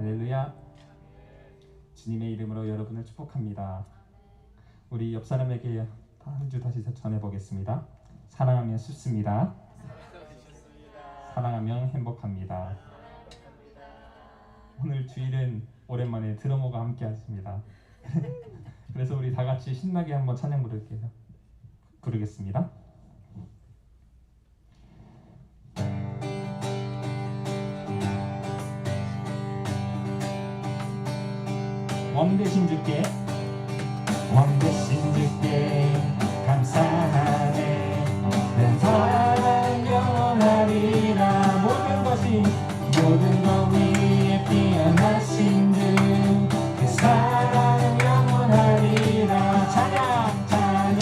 할렐루야. 주님의 이름으로 여러분을 축복합니다. 우리 옆 사람에게 한 주 다시 전해보겠습니다. 사랑하면 쉽습니다. 사랑하면 행복합니다. 오늘 주일은 오랜만에 드러머가 함께 하십니다. 그래서 우리 다 같이 신나게 한번 찬양 부르겠습니다. 왕 대신 주께, 왕 대신 주께 감사하네. 내 사랑 영원하리라. 모든 것 위에 뛰어나신 주, 그 사랑 영원하리라. 찬양 찬양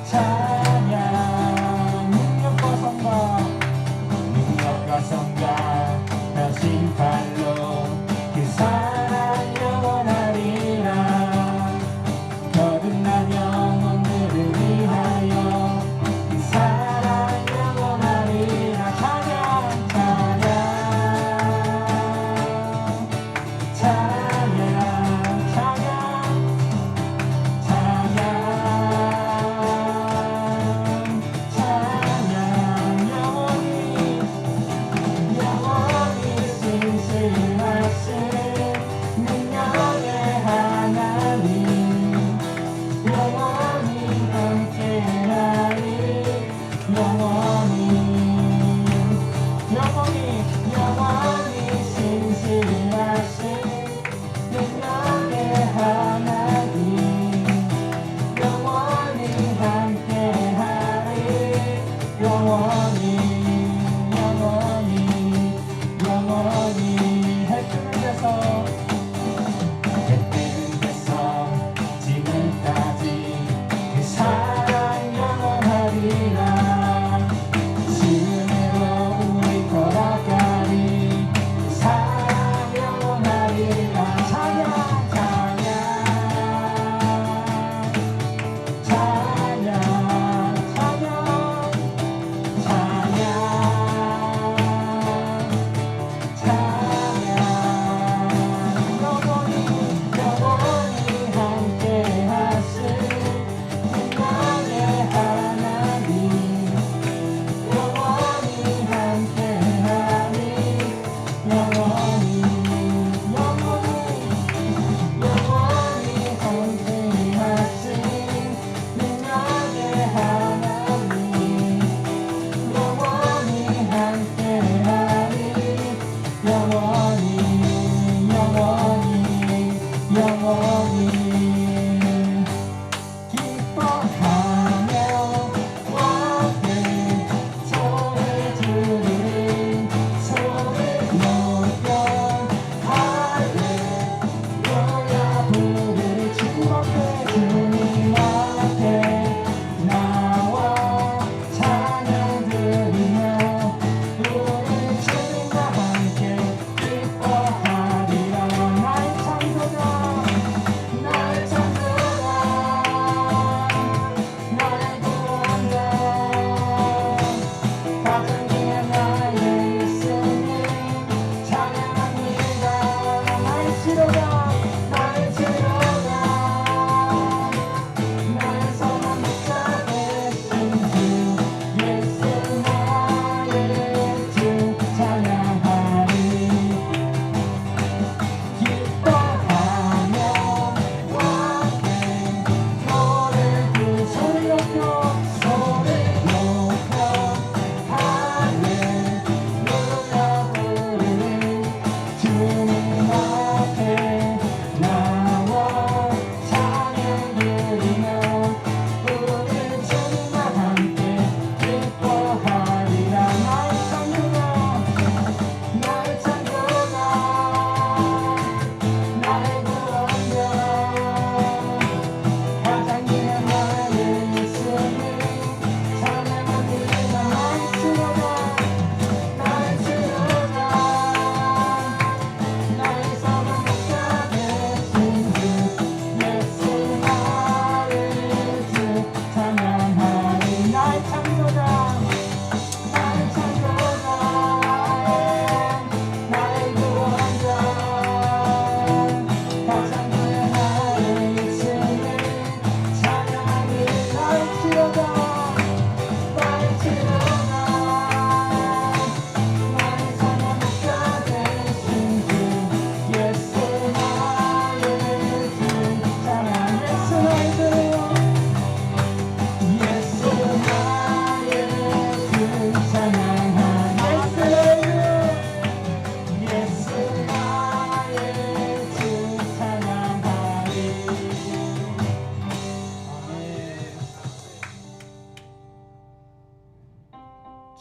찬양. 능력과 성과 다신 팔로 그 사랑 영원하리라. 거듭난 영혼들을 위하여 그 사랑 영원하리라. 찬양 찬양 찬양 찬양 찬양.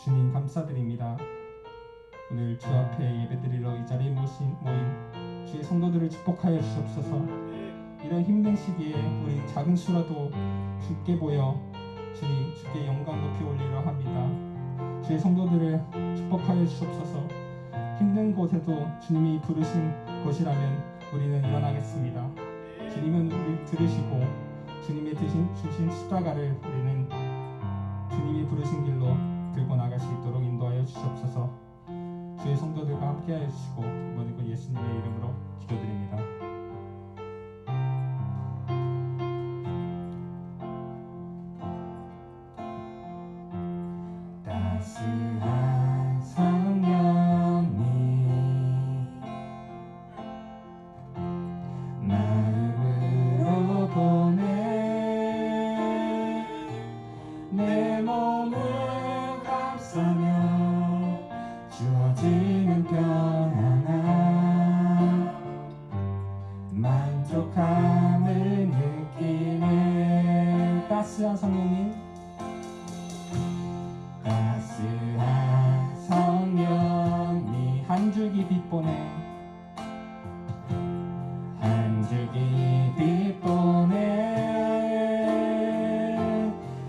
주님 감사드립니다. 오늘 주 앞에 예배드리러 이 자리에 모인 주의 성도들을 축복하여 주옵소서. 이런 힘든 시기에 우리 작은 수라도 주께 보여 주님 주께 영광 높이 올리려 합니다. 주의 성도들을 축복하여 주옵소서. 힘든 곳에도 주님이 부르신 곳이라면 우리는 일어나겠습니다. 주님은 우리 들으시고 주님의 주신 십자가를 우리는 주님이 부르신 길로 들고 나갈 수 있도록 인도하여 주시옵소서. 주의 성도들과 함께하여 주시고 모든 것 예수님의 이름으로 기도드립니다. 따스한 성령님 마음으로 보내 내 몸을 감싸며 주어지는 평안함 만족함을 느끼네. 따스한 성령님 따스한 성령님 한 줄기 빛 보내 한 줄기 빛 보내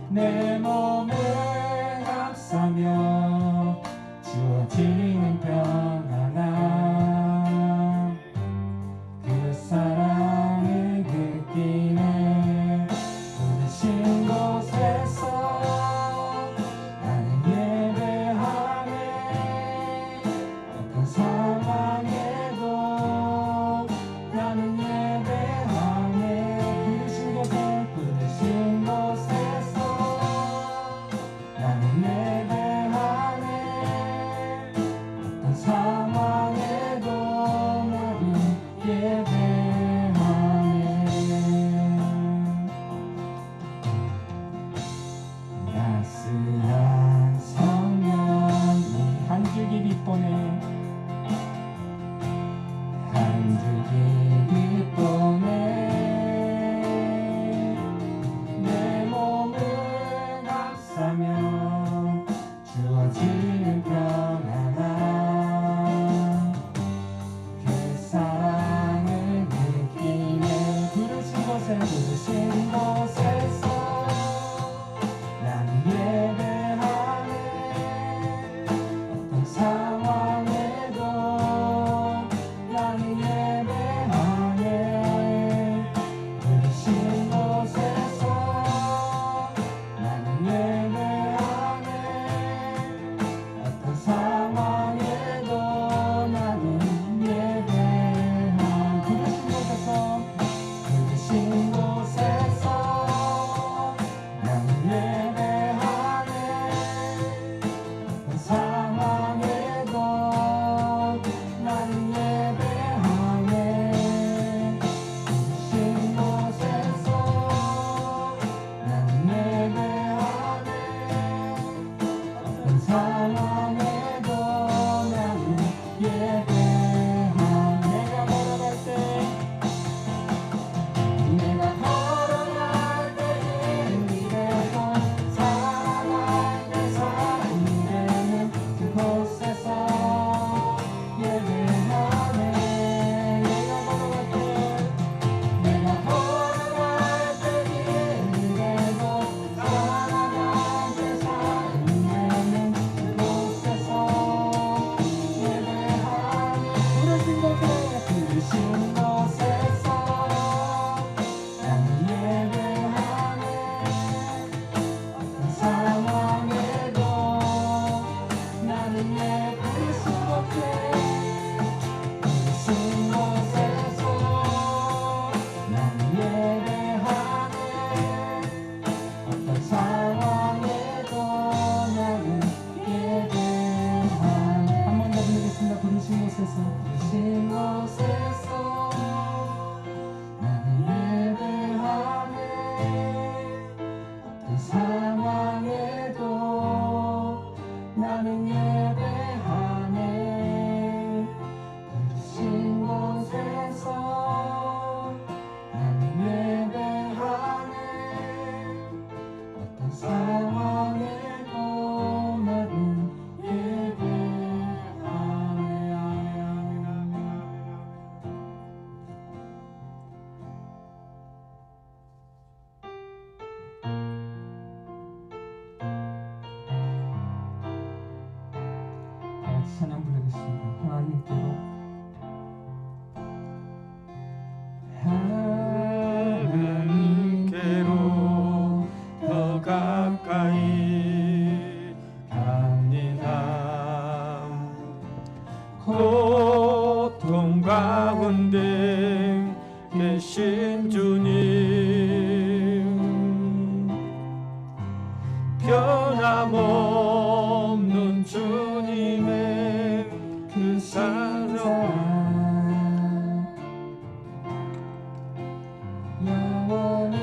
내 몸을 감싸며 주어지는 평안함 그 사랑을 느끼네. 부르신 곳에서 나는 예배하네. 어떤 상황에도 나는 예배하네. 부르신 곳에서 나는 예배하네. 어떤 상황에도 나는 예배하네. 따스한 성령님 한 줄기 빛 보내 한 줄기 빛 보내 내 몸을 감싸며 주어지는 평안함 그 사랑을 느끼네. 부르신 곳에서 나는 예배하네. 어떤 상황에도 나는 예배하네. 부르신 곳에서 나는 예배하네. 어떤 상황에도 나는 예배하네. 부르신 곳에서 나는 예배하네. 어떤 상황에도 나는 예배하네. 부르신 곳에서 나는 예배하네. 어떤 상황에도 나는 예배하네. 내가 걸어갈 때 이래도 살아갈 때 사는 이래는 그곳에서 예배하네. 내가 걸어갈 때 이래도 살아갈 때 사는 이래는 그곳에서 예배하네. 부르신 곳에서 나는 예배하네. 어떤 상황에도 나는 부르신 곳에서 나는 예배하네. 어떤 상황에도 나는 예배하네. 한 번 더 부르겠습니다. 부르신 곳에서 부르신 곳에서 나는 예배하네. 어떤 상황에도 나는 예배하네. 부르신 곳에서 나는 예배하네. 어떤 상황에도 나는 가까이 갑니다. 고통 가운데 계신 주님, 변함없는 주님의 그 사랑, 영원히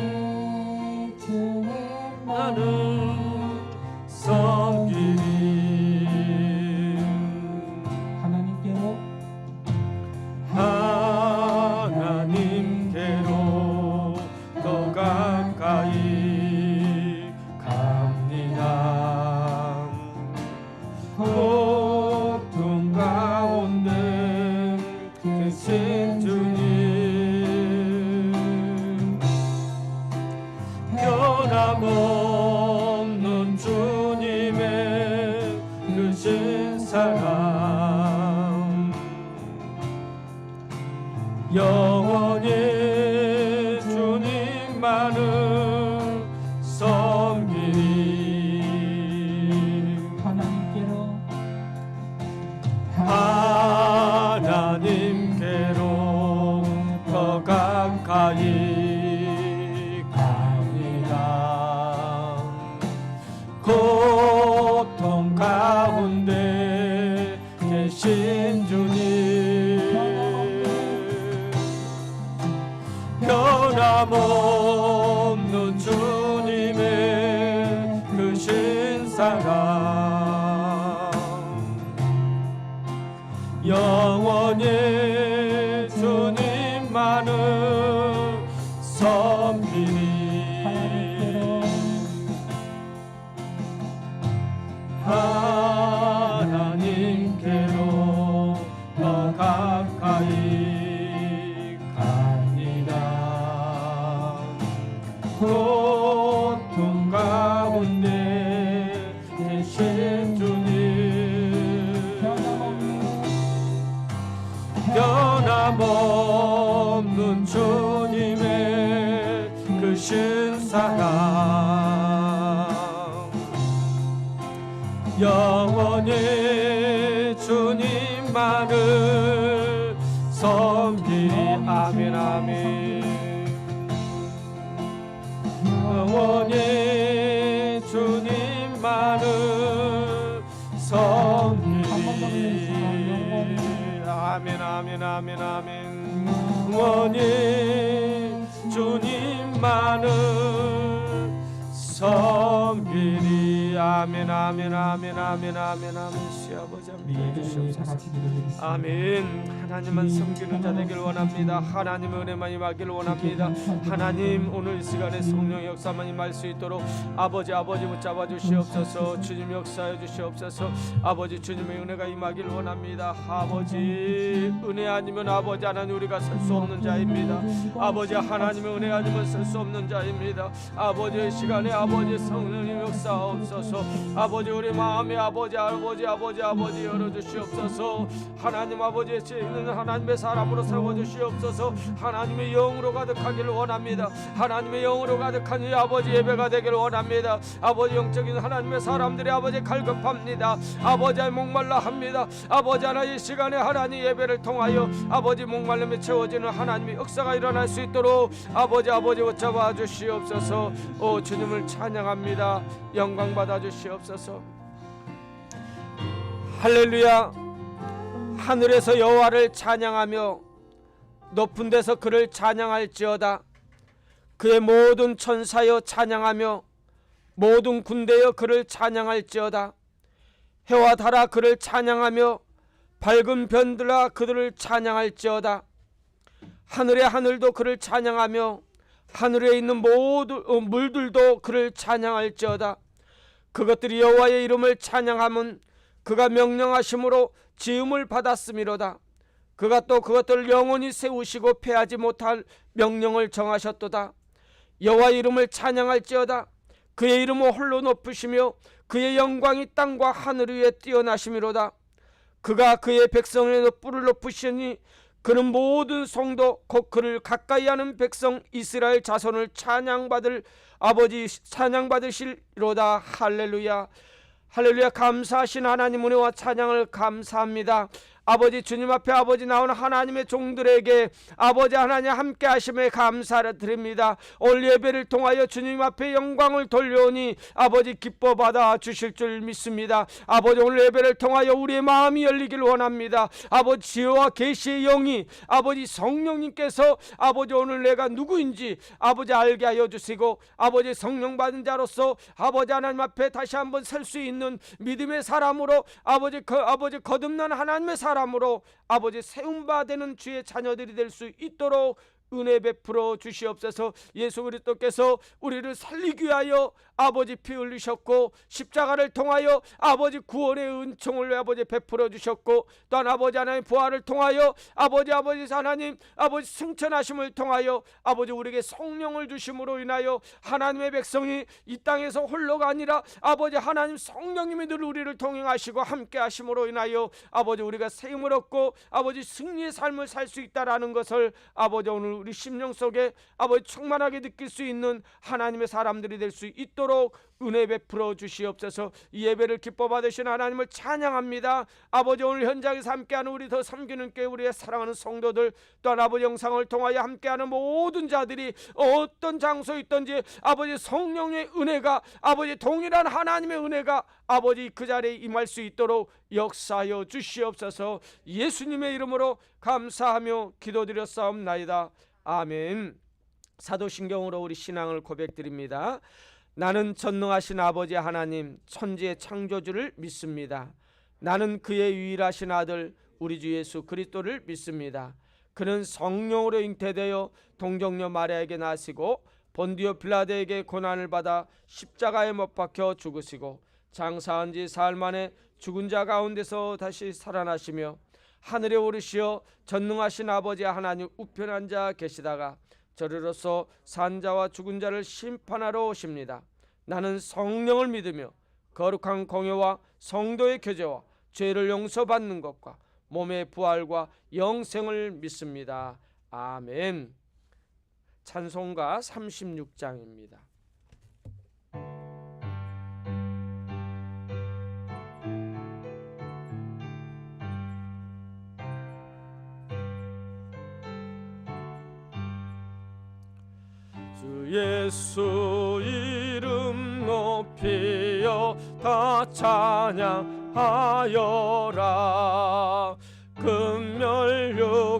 주님만을 나는 섬기리. 하나님께로 하나님께로 더 가까이 갑니다. 고통 가운데 계신 주님, 변함없는 주님의 크신 사랑, 영원히 주님만을 섬기리. 하나님께로 하나님께로 더 가까이 갑니다. 고통 가운데 계신 주님, 변함없는 주님의 크신 사랑, 영원히 주님만을 섬기리. 하나님께로 더 가까이 갑니다. 고통 가운데 계신 주님, 변함없는 주님의 크신 사랑, 영원히 주님만을 섬기리. 아멘 아멘. 영원히 주님만을 섬기리. 아멘 아멘 아멘 아멘. 영원히 주님만을 섬기리. 아멘 아멘 아멘 아멘 아멘 아멘. 시아버지 우리 예배를 위해 다 주시옵소서. 같이 기도드리겠습니다. 아멘. 하나님만 섬기는 자 되길 원합니다. 하나님의 은혜만 임하길 원합니다. 하나님, 오늘 이 시간에 성령의 역사만 임할 수 있도록 아버지 붙잡아 주시옵소서. 주님 역사해 주시옵소서. 아버지, 주님의 은혜가 임하길 원합니다. 아버지, 은혜 아니면 아버지 하나님 우리가 설 수 없는 자입니다. 아버지, 하나님의 은혜 아니면 설 수 없는 자입니다. 아버지의 시간에 아버지 성령님 역사하옵소서. 아버지, 우리 마음에 아버지 열어주시옵소서. 하나님 아버지의 있는 하나님의 사람으로 세워주시옵소서. 하나님의 영으로 가득하기를 원합니다. 하나님의 영으로 가득한 이 아버지 예배가 되기를 원합니다. 아버지, 영적인 하나님의 사람들이 아버지 갈급합니다. 아버지, 목말라 합니다. 아버지, 하나님 이 시간에 하나님 예배를 통하여 아버지 목말름에 채워지는 하나님의 역사가 일어날 수 있도록 아버지 붙잡아 주시옵소서. 오 주님을 찬양합니다. 영광 받아 주시옵소서. 할렐루야. 하늘에서 여호와를 찬양하며 높은 데서 그를 찬양할지어다. 그의 모든 천사여 찬양하며 모든 군대여 그를 찬양할지어다. 해와 달아 그를 찬양하며 밝은 변들아 그들을 찬양할지어다. 하늘의 하늘도 그를 찬양하며 하늘에 있는 모든 물들도 그를 찬양할지어다. 그것들이 여호와의 이름을 찬양하면 그가 명령하심으로 지음을 받았음이로다. 그가 또 그것들을 영원히 세우시고 패하지 못할 명령을 정하셨도다. 여호와의 이름을 찬양할지어다. 그의 이름은 홀로 높으시며 그의 영광이 땅과 하늘 위에 뛰어나심이로다. 그가 그의 백성의 뿔을 높으시니 그는 모든 성도 곧 그를 가까이하는 백성 이스라엘 자손을 찬양받을 아버지 찬양 받으실로다. 할렐루야. 할렐루야. 감사하신 하나님 은혜와 찬양을 감사합니다. 아버지 주님 앞에 아버지 나오는 하나님의 종들에게 아버지 하나님 함께 하심에 감사를 드립니다. 오늘 예배를 통하여 주님 앞에 영광을 돌려오니 아버지 기뻐 받아 주실 줄 믿습니다. 아버지 오늘 예배를 통하여 우리의 마음이 열리길 원합니다. 아버지 지혜와 계시의 영이 아버지 성령님께서 아버지 오늘 내가 누구인지 아버지 알게 하여 주시고 아버지 성령 받은 자로서 아버지 하나님 앞에 다시 한번 설 수 있는 믿음의 사람으로 아버지 거듭난 하나님의 사람으로 아버지 세움바 되는 주의 자녀들이 될 수 있도록 은혜 베풀어 주시옵소서. 예수 그리스도께서 우리를 살리기 위하여 아버지 피 흘리셨고 십자가를 통하여 아버지 구원의 은총을 아버지 베풀어 주셨고 또한 아버지 하나님 부활을 통하여 아버지 하나님 아버지 승천하심을 통하여 아버지 우리에게 성령을 주심으로 인하여 하나님의 백성이 이 땅에서 홀로가 아니라 아버지 하나님 성령님이 늘 우리를 동행하시고 함께 하심으로 인하여 아버지 우리가 세임을 얻고 아버지 승리의 삶을 살 수 있다라는 것을 아버지 오늘 우리 심령 속에 아버지 충만하게 느낄 수 있는 하나님의 사람들이 될 수 있도록 은혜 베풀어 주시옵소서. 이 예배를 기뻐 받으신 하나님을 찬양합니다. 아버지 오늘 현장에서 함께하는 우리 더 섬기는 교회 우리의 사랑하는 성도들 또한 아버지 영상을 통하여 함께하는 모든 자들이 어떤 장소에 있든지 아버지 성령의 은혜가 아버지 동일한 하나님의 은혜가 아버지 그 자리에 임할 수 있도록 역사하여 주시옵소서. 예수님의 이름으로 감사하며 기도드렸사옵나이다. 아멘. 사도신경으로 우리 신앙을 고백드립니다. 나는 전능하신 아버지 하나님 천지의 창조주를 믿습니다. 나는 그의 유일하신 아들 우리 주 예수 그리스도를 믿습니다. 그는 성령으로 잉태되어 동정녀 마리아에게 나시고 본디오 빌라도에게 고난을 받아 십자가에 못 박혀 죽으시고 장사한 지 사흘 만에 죽은 자 가운데서 다시 살아나시며 하늘에 오르시어 전능하신 아버지 하나님 우편에 앉아 계시다가 저리로서 산자와 죽은 자를 심판하러 오십니다. 나는 성령을 믿으며 거룩한 공예와 성도의 교제와 죄를 용서받는 것과 몸의 부활과 영생을 믿습니다. 아멘. 찬송가 36장입니다. 주 예수 이름 높이여 다 찬양하여라.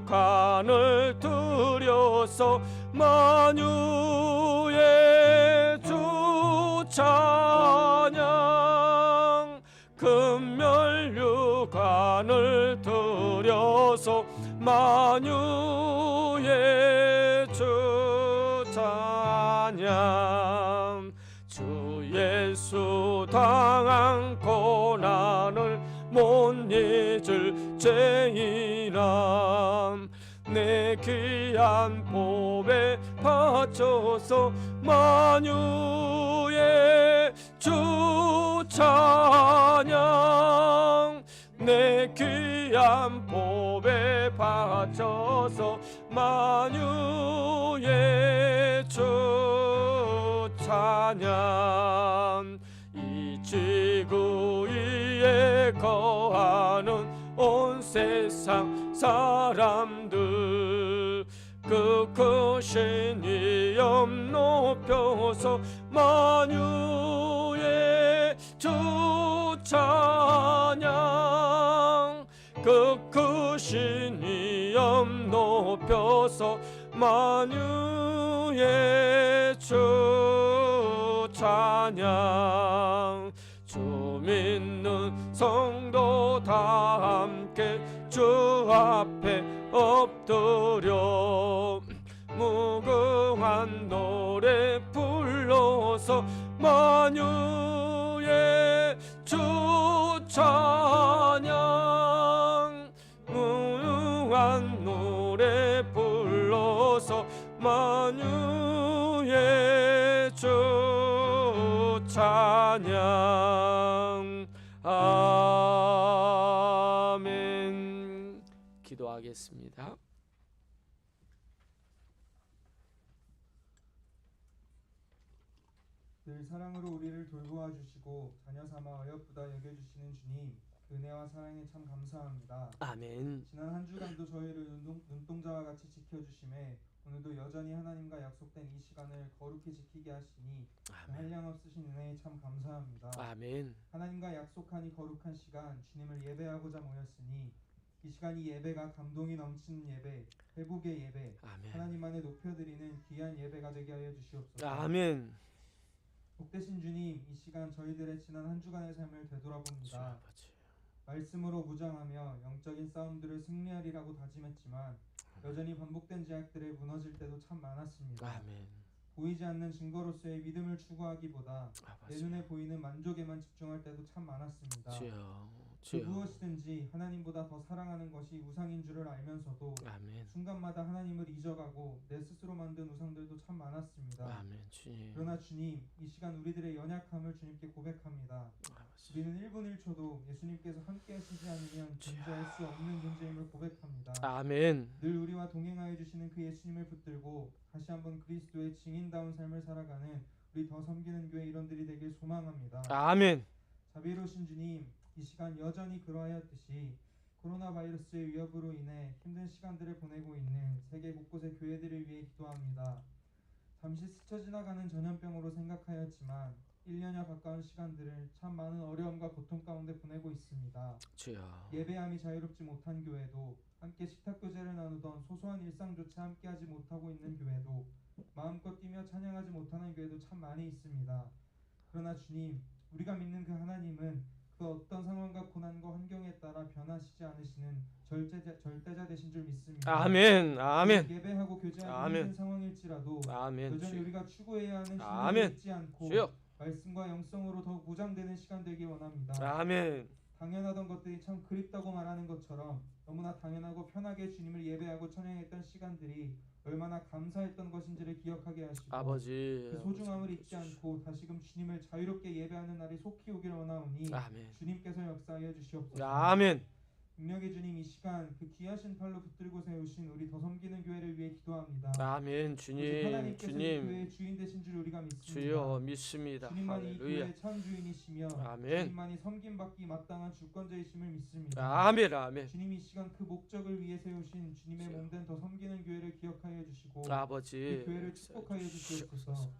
금멸육간을 들여서 만유의 주 찬양. 금멸육간을 들여서 만유의 주 찬양. 주 예수 당한 고난을 못 잊을 죄인아 내 귀한 보배 바쳐서 만유의 주 찬양. 내 귀한 보배 바쳐서 만유의 주 찬양. 이 지구 위에 거하는 온 세상 사람들 그 크신 이름 높여서 만유의 주 찬양. 그 크신 이름 높여서 만유의 주 찬양. 주 믿는 성도 다 함께 주 앞에 엎드려 무궁한 노래 불러서 만유의 주 찬양. 무궁한 노래 불러서 만유의 주 찬양. 아멘. 기도하겠습니다. 늘 사랑으로 우리를 돌보아 주시고 자녀 삼아 어여쁘다 여겨주시는 주님, 그 은혜와 사랑에 참 감사합니다. 아멘. 지난 한 주간도 저희를 눈동자와 같이 지켜주심에 오늘도 여전히 하나님과 약속된 이 시간을 거룩히 지키게 하시니 그 한량없으신 은혜에 참 감사합니다. 아멘. 하나님과 약속한 이 거룩한 시간, 주님을 예배하고자 모였으니 이 시간 이 예배가 감동이 넘치는 예배, 회복의 예배, 아멘. 하나님 안에 높여드리는 귀한 예배가 되게 하여 주시옵소서. 아멘. 복되신 주님, 이 시간 저희들의 지난 한 주간의 삶을 주 되돌아봅니다. 아버지. 말씀으로 무장하며 영적인 싸움들을 승리하리라고 다짐했지만 여전히 반복된 제약들에 무너질 때도 참 많았습니다. 아멘. 보이지 않는 증거로서의 믿음을 추구하기보다 내 아버지. 눈에 보이는 만족에만 집중할 때도 참 많았습니다. 주여. 그 주여. 무엇이든지 하나님보다 더 사랑하는 것이 우상인 줄을 알면서도 아멘. 순간마다 하나님을 잊어가고 내 스스로 만든 우상들도 참 많았습니다. 아멘. 주님. 그러나 주님, 이 시간 우리들의 연약함을 주님께 고백합니다. 아버지. 우리는 1분 1초도 예수님께서 함께 하시지 않으면 존재할 수 없는 존재임을 고백합니다. 아멘. 늘 우리와 동행하여 주시는 그 예수님을 붙들고 다시 한번 그리스도의 증인다운 삶을 살아가는 우리 더 섬기는 교회 일원들이 되길 소망합니다. 아멘. 자비로우신 주님, 이 시간 여전히 그러하였듯이 코로나 바이러스의 위협으로 인해 힘든 시간들을 보내고 있는 세계 곳곳의 교회들을 위해 기도합니다. 잠시 스쳐 지나가는 전염병으로 생각하였지만 1년여 가까운 시간들을 참 많은 어려움과 고통 가운데 보내고 있습니다. 주여. 예배함이 자유롭지 못한 교회도, 함께 식탁교제를 나누던 소소한 일상조차 함께하지 못하고 있는 교회도, 마음껏 뛰며 찬양하지 못하는 교회도 참 많이 있습니다. 그러나 주님, 우리가 믿는 그 하나님은 그 어떤 상황과 고난과 환경에 따라 변하시지 않으시는 절대자 되신 줄 믿습니다. 아멘. 아멘. 예배하고 교제하는 아멘. 힘든 상황일지라도 아멘. 여전히 주여. 우리가 추구해야 하는 신을 아멘. 잊지 않고 주여. 말씀과 영성으로 더욱 무장되는 시간 되길 원합니다. 아멘. 당연하던 것들이 참 그립다고 말하는 것처럼 너무나 당연하고 편하게 주님을 예배하고 찬양했던 시간들이 얼마나 감사했던 것인지를 기억하게 하시고 아버지. 그 소중함을 잊지 않고 다시금 주님을 자유롭게 예배하는 날이 속히 오길 원하오니 아멘. 주님께서 역사하여 주시옵소서. 아멘. 능력의 주님, 이 시간 그 귀하신 팔로 붙들고 세우신 우리 더 섬기는 교회를 위해 기도합니다. 아멘. 오직 주님. 하나님께서 이 교회의 주님. 주인 되신 줄 우리가 믿습니다. 주여 믿습니다. 주님만이 이 할렐루야. 교회의 참 주인이시며 아멘. 주님만이 섬김받기 마땅한 주권자이심을 믿습니다. 아멘. 아멘. 주님이 이 시간 그 목적을 위해 세우신 주님의 주여. 몸된 더 섬기는 교회를 기억하여 주시고 아버지. 이 교회를 축복하여 주시옵소서.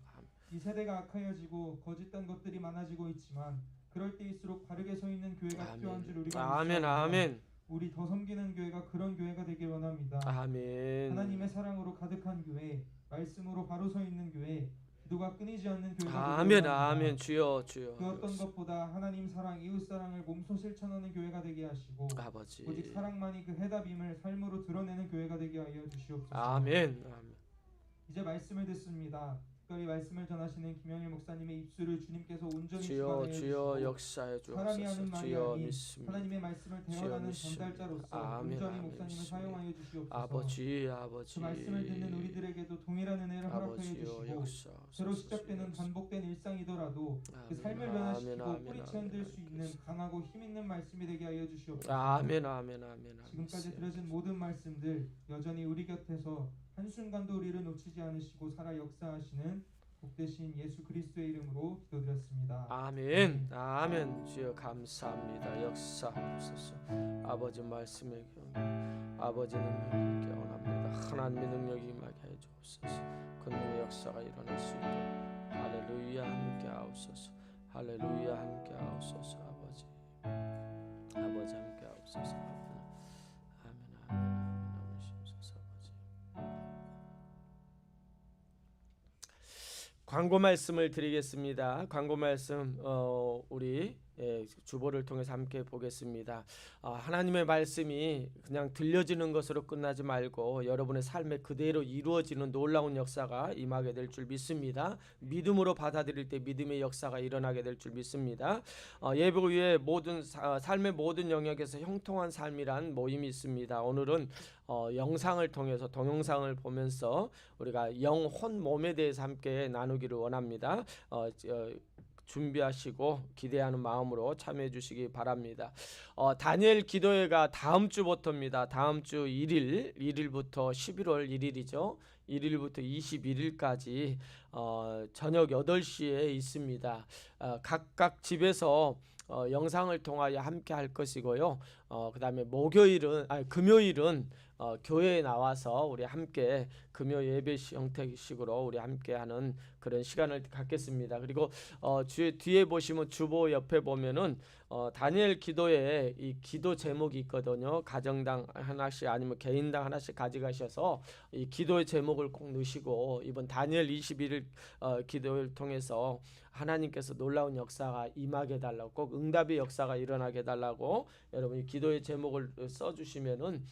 이 세대가 악하여지고 거짓된 것들이 많아지고 있지만 그럴 때일수록 바르게 서 있는 교회가 필요한 줄 우리가 아멘. 믿습니다. 아멘. 우리 더 섬기는 교회가 그런 교회가 되길 원합니다. 아멘. 하나님의 사랑으로 가득한 교회, 말씀으로 바로 서 있는 교회, 기도가 끊이지 않는 교회가 아멘. 되길 원합니다. 아멘. 주여. 주여. 그 어떤 것보다 하나님 사랑, 이웃 사랑을 몸소 실천하는 교회가 되게 하시고 아버지. 오직 사랑만이 그 해답임을 삶으로 드러내는 교회가 되게 하여 주시옵소서. 아멘. 아멘. 이제 말씀을 듣습니다. 특별히 말씀을 전하시는 김영일 목사님의 입술을 주님께서 온전히 주여. 주관하여 주여 주시고 역사해 사람이 하는 주옵소서. 말이 주여 아닌 믿습니다. 하나님의 말씀을 주여 대언하는 믿습니다. 전달자로서 아멘, 온전히 아멘, 목사님을 믿습니다. 사용하여 주시옵소서. 아버지. 그 아버지. 말씀을 듣는 우리들에게도 동일한 은혜를 허락하여 아버지여 주시고 역사. 새로 시작되는 반복된 일상이더라도 그 삶을 변화시키고 뿌리채 흔들 수 있는 강하고 힘있는 말씀이 되게 하여 주시옵소서. 아멘. 아멘. 아멘. 지금까지 들으신 모든 말씀들 여전히 우리 곁에서 한순간도 우리를 놓치지 않으시고 살아 역사하시는 복되신 예수 그리스도의 이름으로 기도드렸습니다. 아멘. 아멘. 주여 감사합니다. 역사하옵소서. 아버지 말씀에 아버지 능력이 있게 원합니다. 하나님의 능력이 임하게 해 주옵소서. 그 능의 역사가 일어날 수 있도록 할렐루야 함께 하옵소서. 할렐루야 함께 하옵소서. 아버지 함께 하옵소서. 아멘. 아멘. 아멘. 하옵소서. 아버지. 광고 말씀을 드리겠습니다. 광고 말씀 우리 주보를 통해서 함께 보겠습니다. 하나님의 말씀이 그냥 들려지는 것으로 끝나지 말고 여러분의 삶에 그대로 이루어지는 놀라운 역사가 임하게 될 줄 믿습니다. 믿음으로 받아들일 때 믿음의 역사가 일어나게 될 줄 믿습니다. 예배 위에 모든 삶의 모든 영역에서 형통한 삶이란 모임이 있습니다. 오늘은 영상을 통해서 동영상을 보면서 우리가 영혼 몸에 대해서 함께 나누기를 원합니다. 준비하시고 기대하는 마음으로 참여해 주시기 바랍니다. 다니엘 기도회가 다음 주부터입니다. 다음 주 1일부터 11월 1일이죠. 1일부터 21일까지 저녁 8시에 있습니다. 각각 집에서 영상을 통하여 함께 할 것이고요. 그다음에 금요일은 교회에 나와서 우리 함께 금요 예배 형태식으로 우리 함께하는 그런 시간을 갖겠습니다. 그리고 뒤에 보시면 주보 옆에 보면은 다니엘 기도에 이 기도 제목이 있거든요. 가정당 하나씩 아니면 개인당 하나씩 가져가셔서 이 기도의 제목을 꼭 넣으시고 이번 다니엘 21일 기도를 통해서 하나님께서 놀라운 역사가 임하게 해달라고, 꼭 응답의 역사가 일어나게 해달라고 여러분이 기도의 제목을 써주시면은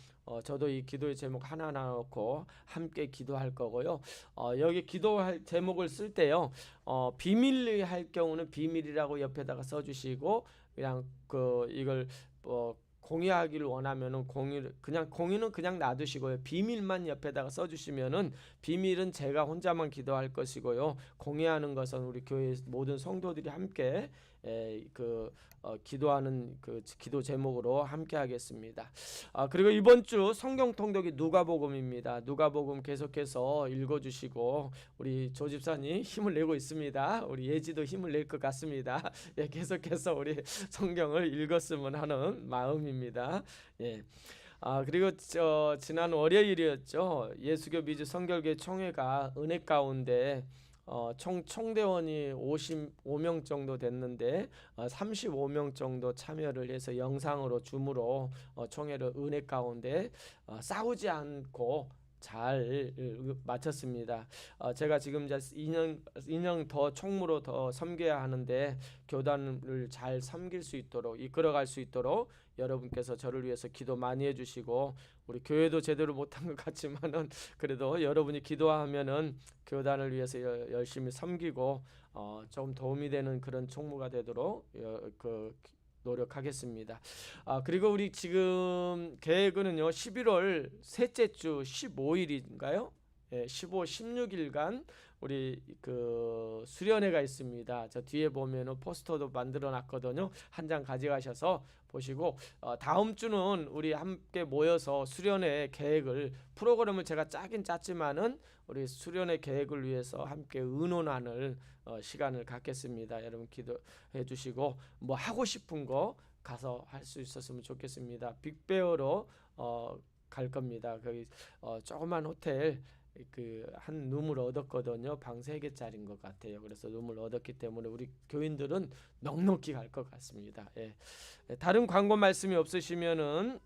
저도 이 기도의 제목 하나하나 넣고 함께 기도할 거고요. 여기 기도할 제목을 쓸 때요, 비밀리 할 경우는 비밀이라고 옆에다가 써주시고, 그냥 이걸 공유하기를 원하면은 공유는 그냥 놔두시고요. 비밀만 옆에다가 써주시면은, 비밀은 제가 혼자만 기도할 것이고요. 공유하는 것은 우리 교회 모든 성도들이 함께 기도하는 그 기도 제목으로 함께 하겠습니다. 그리고 이번 주 성경 통독이 누가복음입니다. 누가복음 계속해서 읽어주시고, 우리 조 집사님 힘을 내고 있습니다. 우리 예지도 힘을 낼 것 같습니다. 예, 계속해서 우리 성경을 읽었으면 하는 마음입니다. 예. 그리고 지난 월요일이었죠. 예수교 미주 성결교 총회가 은혜 가운데 총대원이 55명 정도 됐는데 35명 정도 참여를 해서 영상으로 줌으로 총회를 은혜 가운데 싸우지 않고 잘 마쳤습니다. 제가 지금 이제 2년 더 총무로 더 섬겨야 하는데 교단을 잘 섬길 수 있도록, 이끌어갈 수 있도록 여러분께서 저를 위해서 기도 많이 해주시고, 우리 교회도 제대로 못한 것 같지만은 그래도 여러분이 기도하면은 교단을 위해서 열심히 섬기고 조금 도움이 되는 그런 총무가 되도록 노력하겠습니다. 그리고 우리 지금 계획은요, 11월 셋째 주 15일인가요? 예, 15, 16일간 우리 수련회가 있습니다. 저 뒤에 보면은 포스터도 만들어 놨거든요. 한 장 가져가셔서 보시고, 다음 주는 우리 함께 모여서 수련회 계획을, 프로그램을 제가 짜긴 짰지만은 우리 수련회 계획을 위해서 함께 의논하는 시간을 갖겠습니다. 여러분 기도해 주시고, 뭐 하고 싶은 거 가서 할 수 있었으면 좋겠습니다. 빅베어로 갈 겁니다. 거기 조그만 호텔 한 룸을 얻었거든요. 방 3개짜리인 것 같아요. 그래서 룸을 얻었기 때문에 우리 교인들은 넉넉히 갈 것 같습니다. 예. 다른 광고 말씀이 없으시면은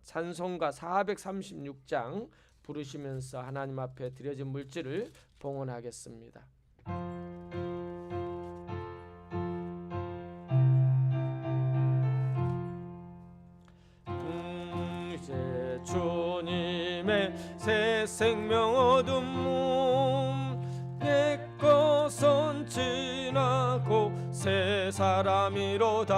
찬송가 436장 부르시면서 하나님 앞에 드려진 물질을 봉헌하겠습니다. 이제 주님의 새 생명 얻은 몸, 옛 것은 지나고 새 사람이로다.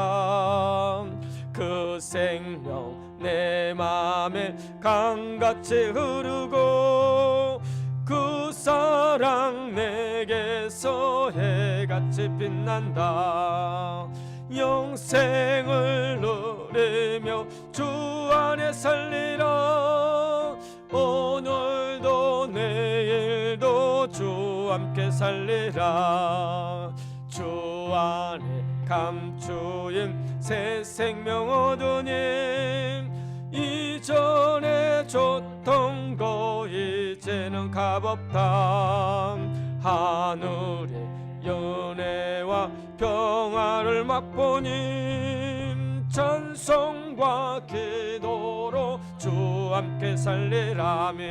그 생명 내 맘에 강같이 흐르고, 그 사랑 내게서 해같이 빛난다. 영생을 누리며 주 안에 살리라. 오늘도 내일도 주 함께 살리라. 주 안에 감추인 새 생명 얻으니, 이전에 줬던 거 이제는 값없다. 하늘의 연애와 평화를 맛보니, 찬송과 기도로 주 함께 살리라며,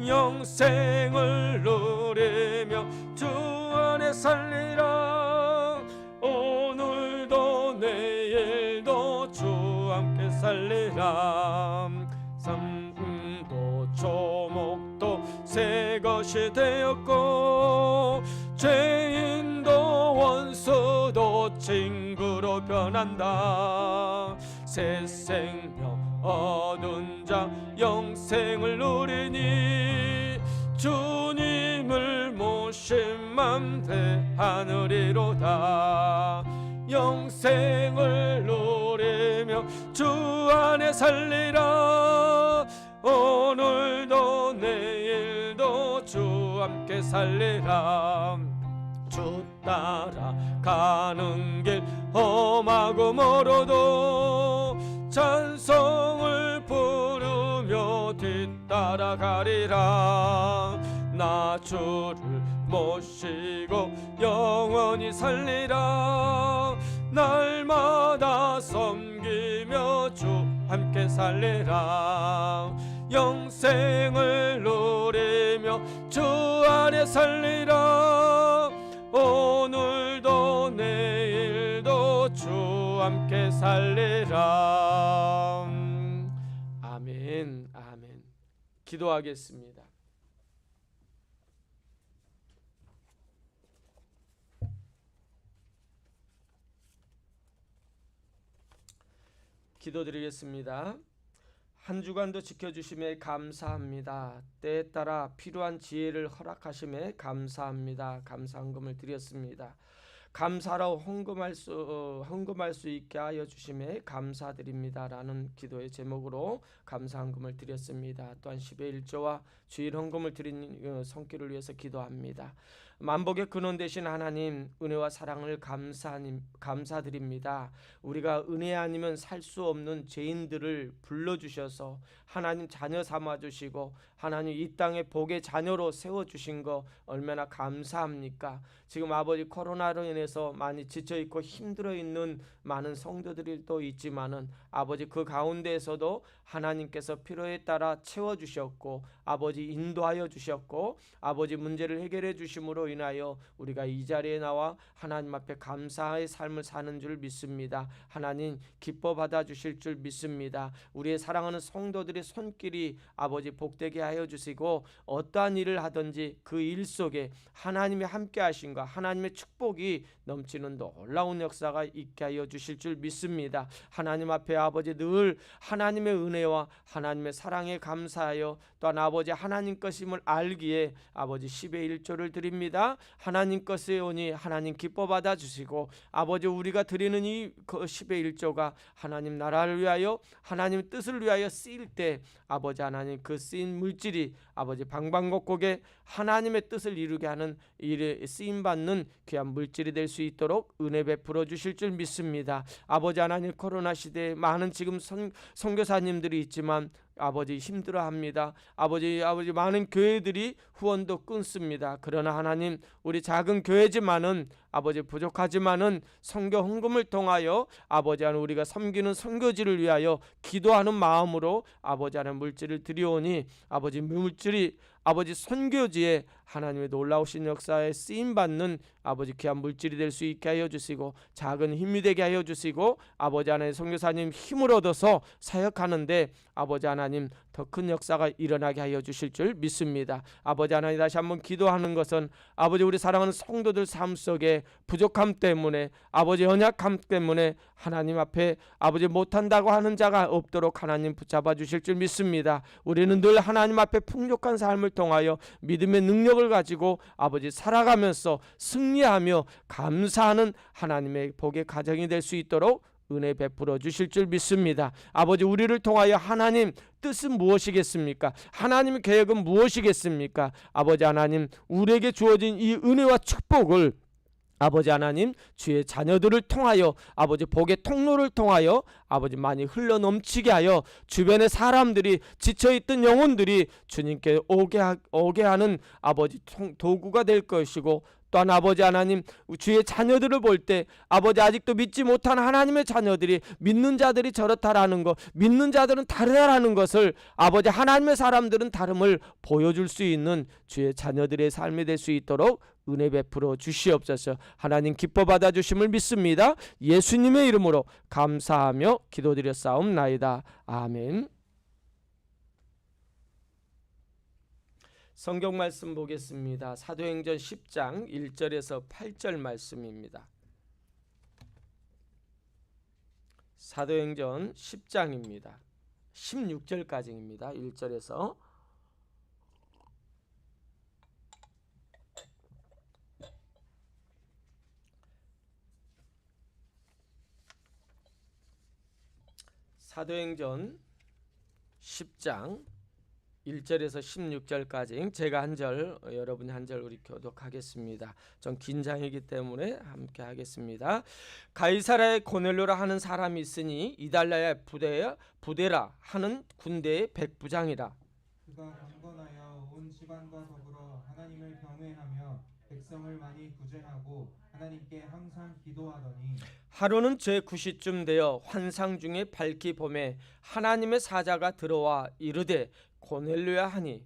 영생을 누리며 주 안에 살리라. 오늘도 내일도 주 함께 살리라. 삶도 조목도 새 것이 되었고, 죄인도 원수도 친구로 변한다. 새 생명 얻은 자 영생을 누리니, 주님을 모신 맘 대하늘이로다. 영생을 누리며 주 안에 살리라. 오늘도 내일도 함께 살리라. 주 따라 가는 길 험하고 멀어도 찬송을 부르며 뒤따라가리라. 나 주를 모시고 영원히 살리라. 날마다 섬기며 주 함께 살리라. 영생을 누리며 주 안에 살리라. 오늘도 내일도 주 함께 살리라. 아멘. 아멘. 기도하겠습니다. 기도드리겠습니다. 한 주간도 지켜주심에 감사합니다. 때에 따라 필요한 지혜를 허락하심에 감사합니다. 감사헌금을 드렸습니다. 감사로 헌금할 수 있게 하여 주심에 감사드립니다. 라는 기도의 제목으로 감사헌금을 드렸습니다. 또한 10의 1조와 주일 헌금을 드린 손길을 위해서 기도합니다. 만복의 근원 되신 하나님, 은혜와 사랑을 감사드립니다. 우리가 은혜 아니면 살 수 없는 죄인들을 불러주셔서 하나님 자녀 삼아주시고 하나님 이 땅에 복의 자녀로 세워주신 거 얼마나 감사합니까? 지금 아버지 코로나로 인해서 많이 지쳐있고 힘들어 있는 많은 성도들이 또 있지만은 아버지 그 가운데에서도 하나님께서 필요에 따라 채워주셨고 아버지 인도하여 주셨고 아버지 문제를 해결해 주심으로 인하여 우리가 이 자리에 나와 하나님 앞에 감사의 삶을 사는 줄 믿습니다. 하나님 기뻐 받아 주실 줄 믿습니다. 우리의 사랑하는 성도들의 손길이 아버지 복되게 하여 주시고 어떠한 일을 하든지 그 일 속에 하나님이 함께 하신과 하나님의 축복이 넘치는 놀라운 역사가 있게 하여 주실 줄 믿습니다. 하나님 앞에 아버지 늘 하나님의 은혜와 하나님의 사랑에 감사하여 또한 아버지 하나님 것임을 알기에 아버지 10의 1조를 드립니다. 하나님 것에 오니 하나님 기뻐 받아 주시고 아버지 우리가 드리는 이 10의 1조가 하나님 나라를 위하여 하나님 뜻을 위하여 쓰일 때 아버지 하나님 그 쓰인 물질이 아버지 방방곡곡에 하나님의 뜻을 이루게 하는 일에 쓰임받는 귀한 물질이 될 수 있도록 은혜 베풀어 주실 줄 믿습니다. 아버지 하나님 코로나 시대에 많은 지금 선교사님들이 있지만 아버지 힘들어합니다. 아버지 많은 교회들이 후원도 끊습니다. 그러나 하나님 우리 작은 교회지만은 아버지 부족하지만은 선교 헌금을 통하여 아버지 하나님 우리가 섬기는 선교지를 위하여 기도하는 마음으로 아버지 하나님 물질을 드리오니 아버지 물질이 아버지 선교지에 하나님의 놀라우신 역사에 쓰임받는 아버지 귀한 물질이 될 수 있게 하여 주시고 작은 힘이 되게 하여 주시고 아버지 하나님 선교사님 힘을 얻어서 사역하는데 아버지 하나님 더 큰 역사가 일어나게 하여 주실 줄 믿습니다. 아버지 하나님 다시 한번 기도하는 것은 아버지 우리 사랑하는 성도들 삶 속에 부족함 때문에 아버지 연약함 때문에 하나님 앞에 아버지 못한다고 하는 자가 없도록 하나님 붙잡아 주실 줄 믿습니다. 우리는 늘 하나님 앞에 풍족한 삶을 통하여 믿음의 능력을 가지고 아버지 살아가면서 승리하며 감사하는 하나님의 복의 가정이 될 수 있도록 은혜 베풀어 주실 줄 믿습니다. 아버지 우리를 통하여 하나님 뜻은 무엇이겠습니까? 하나님의 계획은 무엇이겠습니까? 아버지 하나님 우리에게 주어진 이 은혜와 축복을 아버지 하나님 주의 자녀들을 통하여 아버지 복의 통로를 통하여 아버지 많이 흘러넘치게 하여 주변의 사람들이 지쳐있던 영혼들이 주님께 오게 하는 아버지 도구가 될 것이고 또한 아버지 하나님 주의 자녀들을 볼 때 아버지 아직도 믿지 못한 하나님의 자녀들이 믿는 자들이 저렇다라는 것 믿는 자들은 다르다라는 것을 아버지 하나님의 사람들은 다름을 보여줄 수 있는 주의 자녀들의 삶이 될 수 있도록 은혜 베풀어 주시옵소서. 하나님 기뻐 받아 주심을 믿습니다. 예수님의 이름으로 감사하며 기도드렸사옵나이다. 아멘. 성경 말씀 보겠습니다. 사도행전 10장 1절에서 8절 말씀입니다. 사도행전 10장입니다. 16절까지입니다. 1절에서 사도행전 10장 1절에서 16절까지 제가 한 절, 여러분이 한 절 우리 교독하겠습니다. 좀 긴장이기 때문에 함께 하겠습니다. 가이사라에 고넬료라 하는 사람이 있으니 이달랴의 부대라 하는 군대의 백부장이라. 그가 경건하여 온 집안과 더불어 하나님을 경외하며 백성을 많이 구제하고 하나님께 항상 기도하더니 하루는 제9시쯤 되어 환상 중에 밝히 봄에 하나님의 사자가 들어와 이르되 고넬료야 하니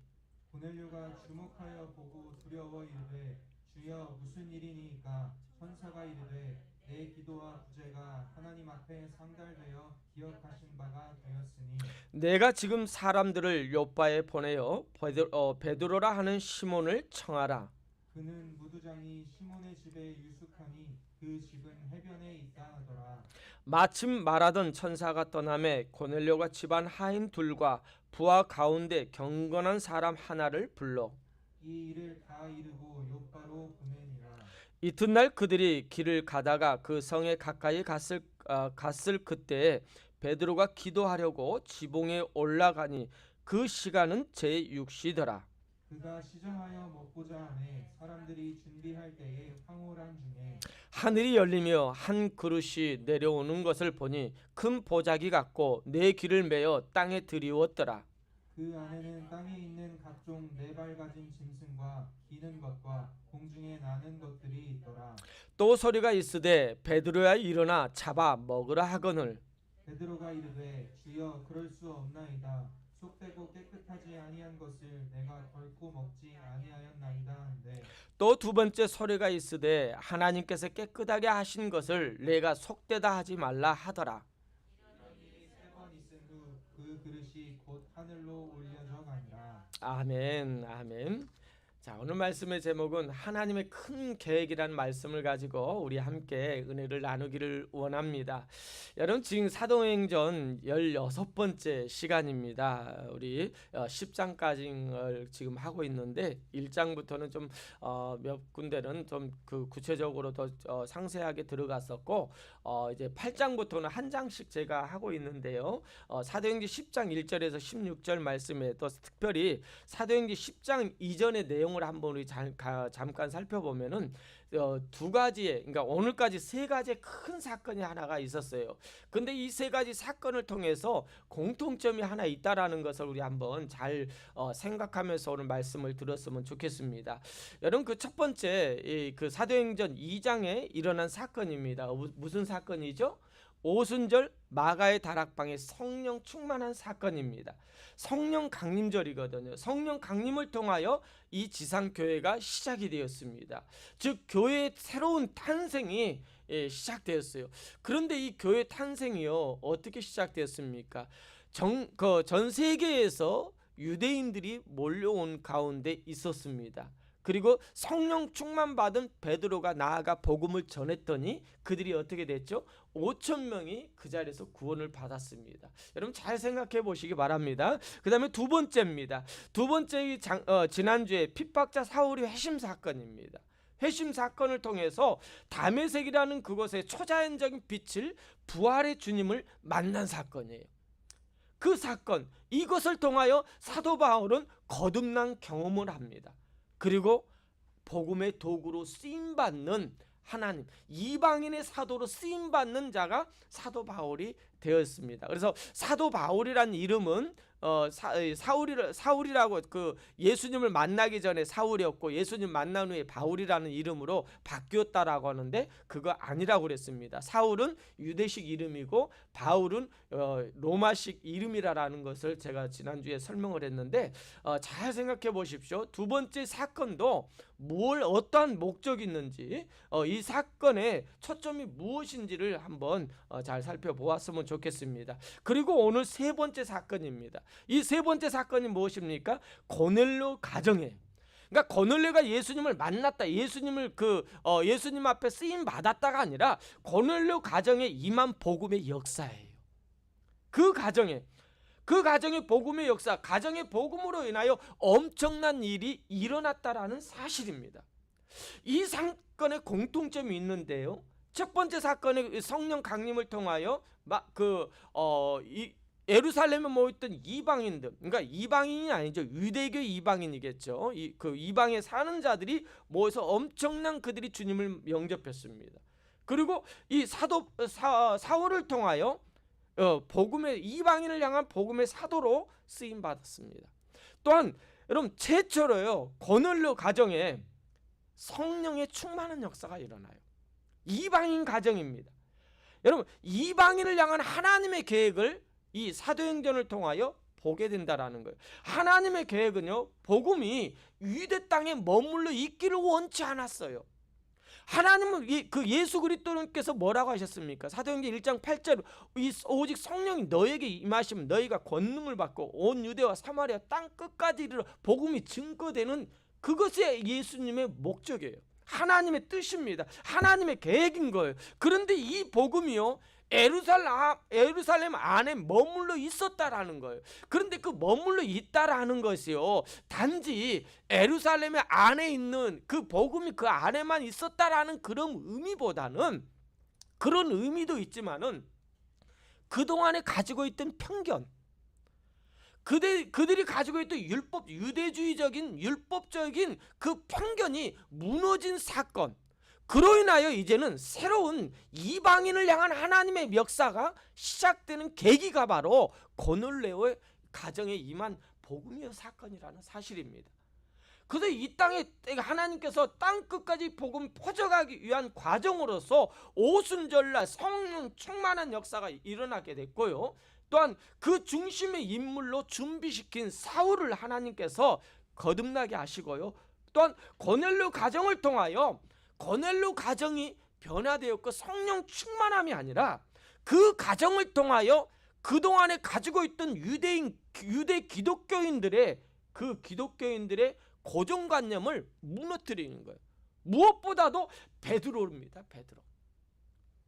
고넬료가 주목하여 보고 두려워 이르되 주여 무슨 일이니까 천사가 이르되 내 기도와 구제가 하나님 앞에 상달되어 기억하신 바가 되었으니 내가 지금 사람들을 요바에 보내어 베드로라 하는 시몬을 청하라. 그는 무두장이 시몬의 집에 유숙하니 그 집은 해변에 있다 하더라. 마침 말하던 천사가 떠나매 고넬료가 집안 하인 둘과 부하 가운데 경건한 사람 하나를 불러 이 일을 다 이르고 요바로 보내니라. 이튿날 그들이 길을 가다가 그 성에 가까이 갔을 그때에 베드로가 기도하려고 지붕에 올라가니 그 시간은 제6시더라. 그가 시정하여 먹고자 하매 사람들이 준비할 때에 황홀한 중에 하늘이 열리며 한 그릇이 내려오는 것을 보니 큰 보자기 같고 네 귀를 메어 땅에 들이웠더라. 그 안에는 땅에 있는 각종 네 발 가진 짐승과 기는 것과 공중에 나는 것들이 있더라. 또 소리가 있으되 베드로야 일어나 잡아 먹으라 하거늘 베드로가 이르되 주여 그럴 수 없나이다. 속되고 깨끗하지 아니한 것을 내가 결코 먹지 아니하였나이다 한데 또 두 번째 소리가 있으되 하나님께서 깨끗하게 하신 것을 내가 속되다 하지 말라 하더라. 세 번 있은 후 그 그릇이 곧 하늘로 올려져 가니라. 아멘, 아멘. 자, 오늘 말씀의 제목은 하나님의 큰 계획이라는 말씀을 가지고 우리 함께 은혜를 나누기를 원합니다. 여러분 지금 사도행전 16번째 시간입니다. 우리 10장까지 지금 하고 있는데 1장부터는 좀 몇 군데는 좀 그 구체적으로 더 상세하게 들어갔었고 이제 8장부터는 한 장씩 제가 하고 있는데요. 사도행전 10장 1절에서 16절 말씀에 또 특별히 사도행전 10장 이전의 내용을 한번 우리 잠깐 살펴보면은 두 가지의, 그러니까 오늘까지 세 가지의 큰 사건이 하나가 있었어요. 근데 이 세 가지 사건을 통해서 공통점이 하나 있다라는 것을 우리 한번 잘 생각하면서 오늘 말씀을 들었으면 좋겠습니다. 여러분 그 첫 번째 그 사도행전 2장에 일어난 사건입니다. 무슨 사건이죠? 오순절 마가의 다락방에 성령 충만한 사건입니다. 성령 강림절이거든요. 성령 강림을 통하여 이 지상교회가 시작이 되었습니다. 즉 교회의 새로운 탄생이 시작되었어요. 그런데 이 교회 탄생이요 어떻게 시작되었습니까? 전 세계에서 유대인들이 몰려온 가운데 있었습니다. 그리고 성령 충만 받은 베드로가 나아가 복음을 전했더니 그들이 어떻게 됐죠? 5,000명이 그 자리에서 구원을 받았습니다. 여러분 잘 생각해 보시기 바랍니다. 그 다음에 두 번째입니다. 두 번째 지난주에 핍박자 사울이 회심 사건입니다. 회심 사건을 통해서 다메섹이라는 그곳에 초자연적인 빛을 부활의 주님을 만난 사건이에요. 그 사건, 이것을 통하여 사도 바울은 거듭난 경험을 합니다. 그리고 복음의 도구로 쓰임받는 하나님, 이방인의 사도로 쓰임받는 자가 사도 바울이 되었습니다. 그래서 사도 바울이라는 이름은 사울이라고 그 예수님을 만나기 전에 사울이었고 예수님 만난 후에 바울이라는 이름으로 바뀌었다라고 하는데 그거 아니라고 그랬습니다. 사울은 유대식 이름이고 바울은 로마식 이름이라는 것을 제가 지난주에 설명을 했는데 잘 생각해 보십시오. 두 번째 사건도 어떠한 목적이 있는지 이 사건의 초점이 무엇인지를 한번 잘 살펴보았으면 좋겠습니다. 그리고 오늘 세 번째 사건입니다. 이 세 번째 사건이 무엇입니까? 고넬료 가정에, 그러니까 고넬료가 예수님을 만났다, 예수님을 예수님 앞에 쓰임 받았다가 아니라 고넬료 가정에 임한 복음의 역사예요. 그 가정의 복음의 역사, 가정의 복음으로 인하여 엄청난 일이 일어났다라는 사실입니다. 이 사건에 공통점이 있는데요. 첫 번째 사건의 성령 강림을 통하여 예루살렘에 모였던 이방인들, 그러니까 이방인이 아니죠, 유대교 이방인이겠죠. 그 이방에 사는 자들이 모여서 엄청난 그들이 주님을 영접했습니다. 그리고 이 사울을 통하여 복음의 이방인을 향한 복음의 사도로 쓰임 받았습니다. 또한 여러분 최초로요 고넬료 가정에 성령의 충만한 역사가 일어나요. 이방인 가정입니다. 여러분 이방인을 향한 하나님의 계획을 이 사도행전을 통하여 보게 된다라는 거예요. 하나님의 계획은요 복음이 유대 땅에 머물러 있기를 원치 않았어요. 하나님은 그 예수 그리스도께서 뭐라고 하셨습니까? 사도행전 1장 8절 오직 성령이 너에게 임하시면 너희가 권능을 받고 온 유대와 사마리아 땅 끝까지 이르러 복음이 증거되는 그것이 예수님의 목적이에요. 하나님의 뜻입니다. 하나님의 계획인 거예요. 그런데 이 복음이요 예루살렘 안에 머물러 있었다라는 거예요. 그런데 그 머물러 있다라는 것이요 단지 예루살렘 안에 있는 그 복음이 그 안에만 있었다라는 그런 의미보다는, 그런 의미도 있지만은 그동안에 가지고 있던 편견, 그들이 가지고 있던 유대주의적인 율법적인 그 편견이 무너진 사건, 그로 인하여 이제는 새로운 이방인을 향한 하나님의 역사가 시작되는 계기가 바로 고넬료의 가정에 임한 복음의 사건이라는 사실입니다. 그래서 이 땅에 하나님께서 땅 끝까지 복음 퍼져가기 위한 과정으로서 오순절날 성령 충만한 역사가 일어나게 됐고요. 또한 그 중심의 인물로 준비시킨 사울을 하나님께서 거듭나게 하시고요. 또한 고넬료 가정을 통하여 고넬료 가정이 변화되었고 성령 충만함이 아니라 그 가정을 통하여 그동안에 가지고 있던 유대 기독교인들의 그 기독교인들의 고정관념을 무너뜨리는 거예요. 무엇보다도 베드로입니다.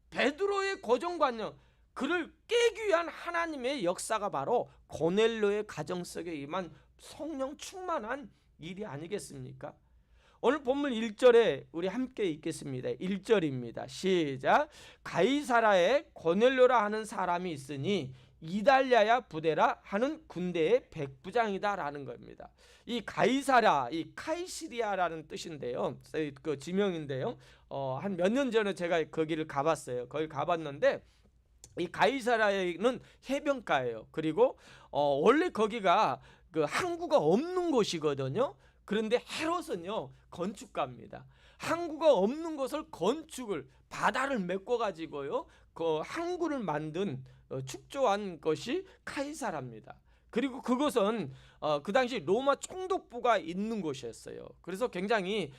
베드로의 고정관념, 그를 깨기 위한 하나님의 역사가 바로 고넬료의 가정 속에 임한 성령 충만한 일이 아니겠습니까? 오늘 본문 1절에 우리 함께 읽겠습니다. 1절입니다. 시작. 가이사라에 고넬료라 하는 사람이 있으니 이달랴야 부데라 하는 군대의 백부장이다 라는 겁니다. 이 가이사라, 이 카이시리아라는 뜻인데요, 그 지명인데요, 한 몇 년 전에 제가 거기를 가봤어요. 거기 가봤는데 이 가이사라에는 해변가예요. 그리고 원래 거기가 그 항구가 없는 곳이거든요. 그런데 헤롯은요 건축가입니다. 항구가 없는 곳을 건축을 바다를 메꿔 가지고요 그 항구를 만든 축조한 것이 카이사라입니다. 그리고 그것은 그 당시 로마 총독부가 있는 곳이었어요. 그래서 굉장히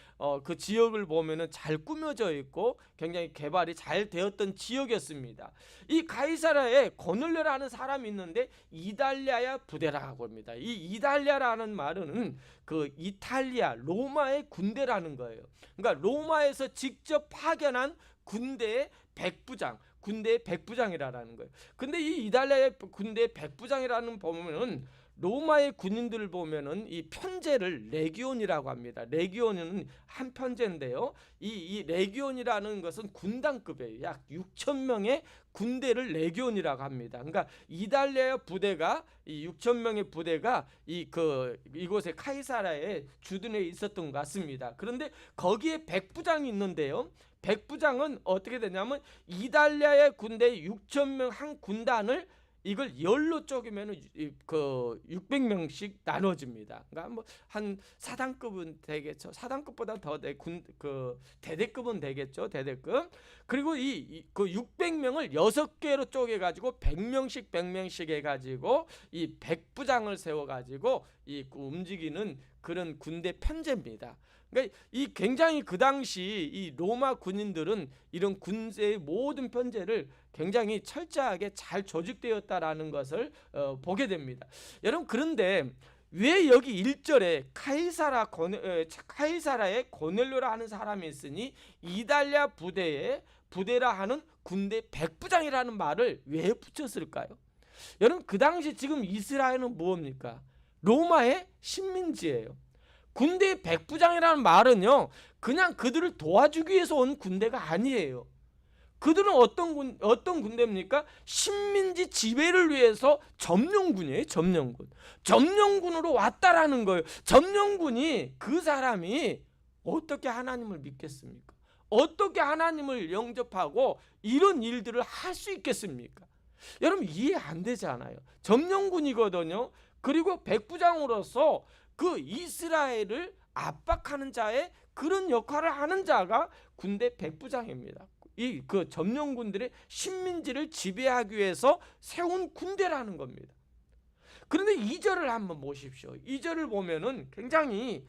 그 지역을 보면은 잘 꾸며져 있고 굉장히 개발이 잘 되었던 지역이었습니다. 이 가이사라에 고넬료라는 사람이 있는데 이달랴야 부대라고 합니다. 이 이달랴라는 말은 그 이탈리아 로마의 군대라는 거예요. 그러니까 로마에서 직접 파견한 군대의 백부장, 군대의 백부장이라는 거예요. 근데 이 이달랴의 군대의 백부장이라는 보면은 로마의 군인들을 보면은 이 편제를 레기온이라고 합니다. 레기온은 한 편제인데요. 이 레기온이라는 것은 군단급이에요. 약 6,000명의 군대를 레기온이라고 합니다. 그러니까 이달랴의 부대가 이 6,000명의 부대가 이곳에 카이사라에 주둔해 있었던 것 같습니다. 그런데 거기에 백부장이 있는데요. 백부장은 어떻게 되냐면 이달랴의 군대 6,000명 한 군단을 이걸 열로 쪼개면 그 600명씩 나눠집니다. 그러니까 뭐 한 사단급은 되겠죠. 사단급보다 더 그 대대급은 되겠죠. 대대급. 그리고 그 600명을 6개로 쪼개 가지고 100명씩 해 가지고 이 백부장을 세워 가지고 움직이는 그런 군대 편제입니다. 그러니까 이 굉장히 그 당시 이 로마 군인들은 이런 군대의 모든 편제를 굉장히 철저하게 잘 조직되었다라는 것을 보게 됩니다. 여러분 그런데 왜 여기 1절에 카이사라에 고넬료라 하는 사람이 있으니 이달랴 부대라 하는 군대 백부장이라는 말을 왜 붙였을까요? 여러분 그 당시 지금 이스라엘은 뭡니까? 로마의 식민지예요. 군대의 백부장이라는 말은요 그냥 그들을 도와주기 위해서 온 군대가 아니에요. 그들은 어떤 군대입니까? 식민지 지배를 위해서 점령군이에요. 점령군으로 왔다라는 거예요. 점령군이, 그 사람이 어떻게 하나님을 믿겠습니까? 어떻게 하나님을 영접하고 이런 일들을 할 수 있겠습니까? 여러분, 이해 안 되잖아요. 점령군이거든요. 그리고 백부장으로서 그 이스라엘을 압박하는 자의 그런 역할을 하는 자가 군대 백부장입니다. 이 그 점령군들의 식민지를 지배하기 위해서 세운 군대라는 겁니다. 그런데 2절을 한번 보십시오. 2절을 보면은 굉장히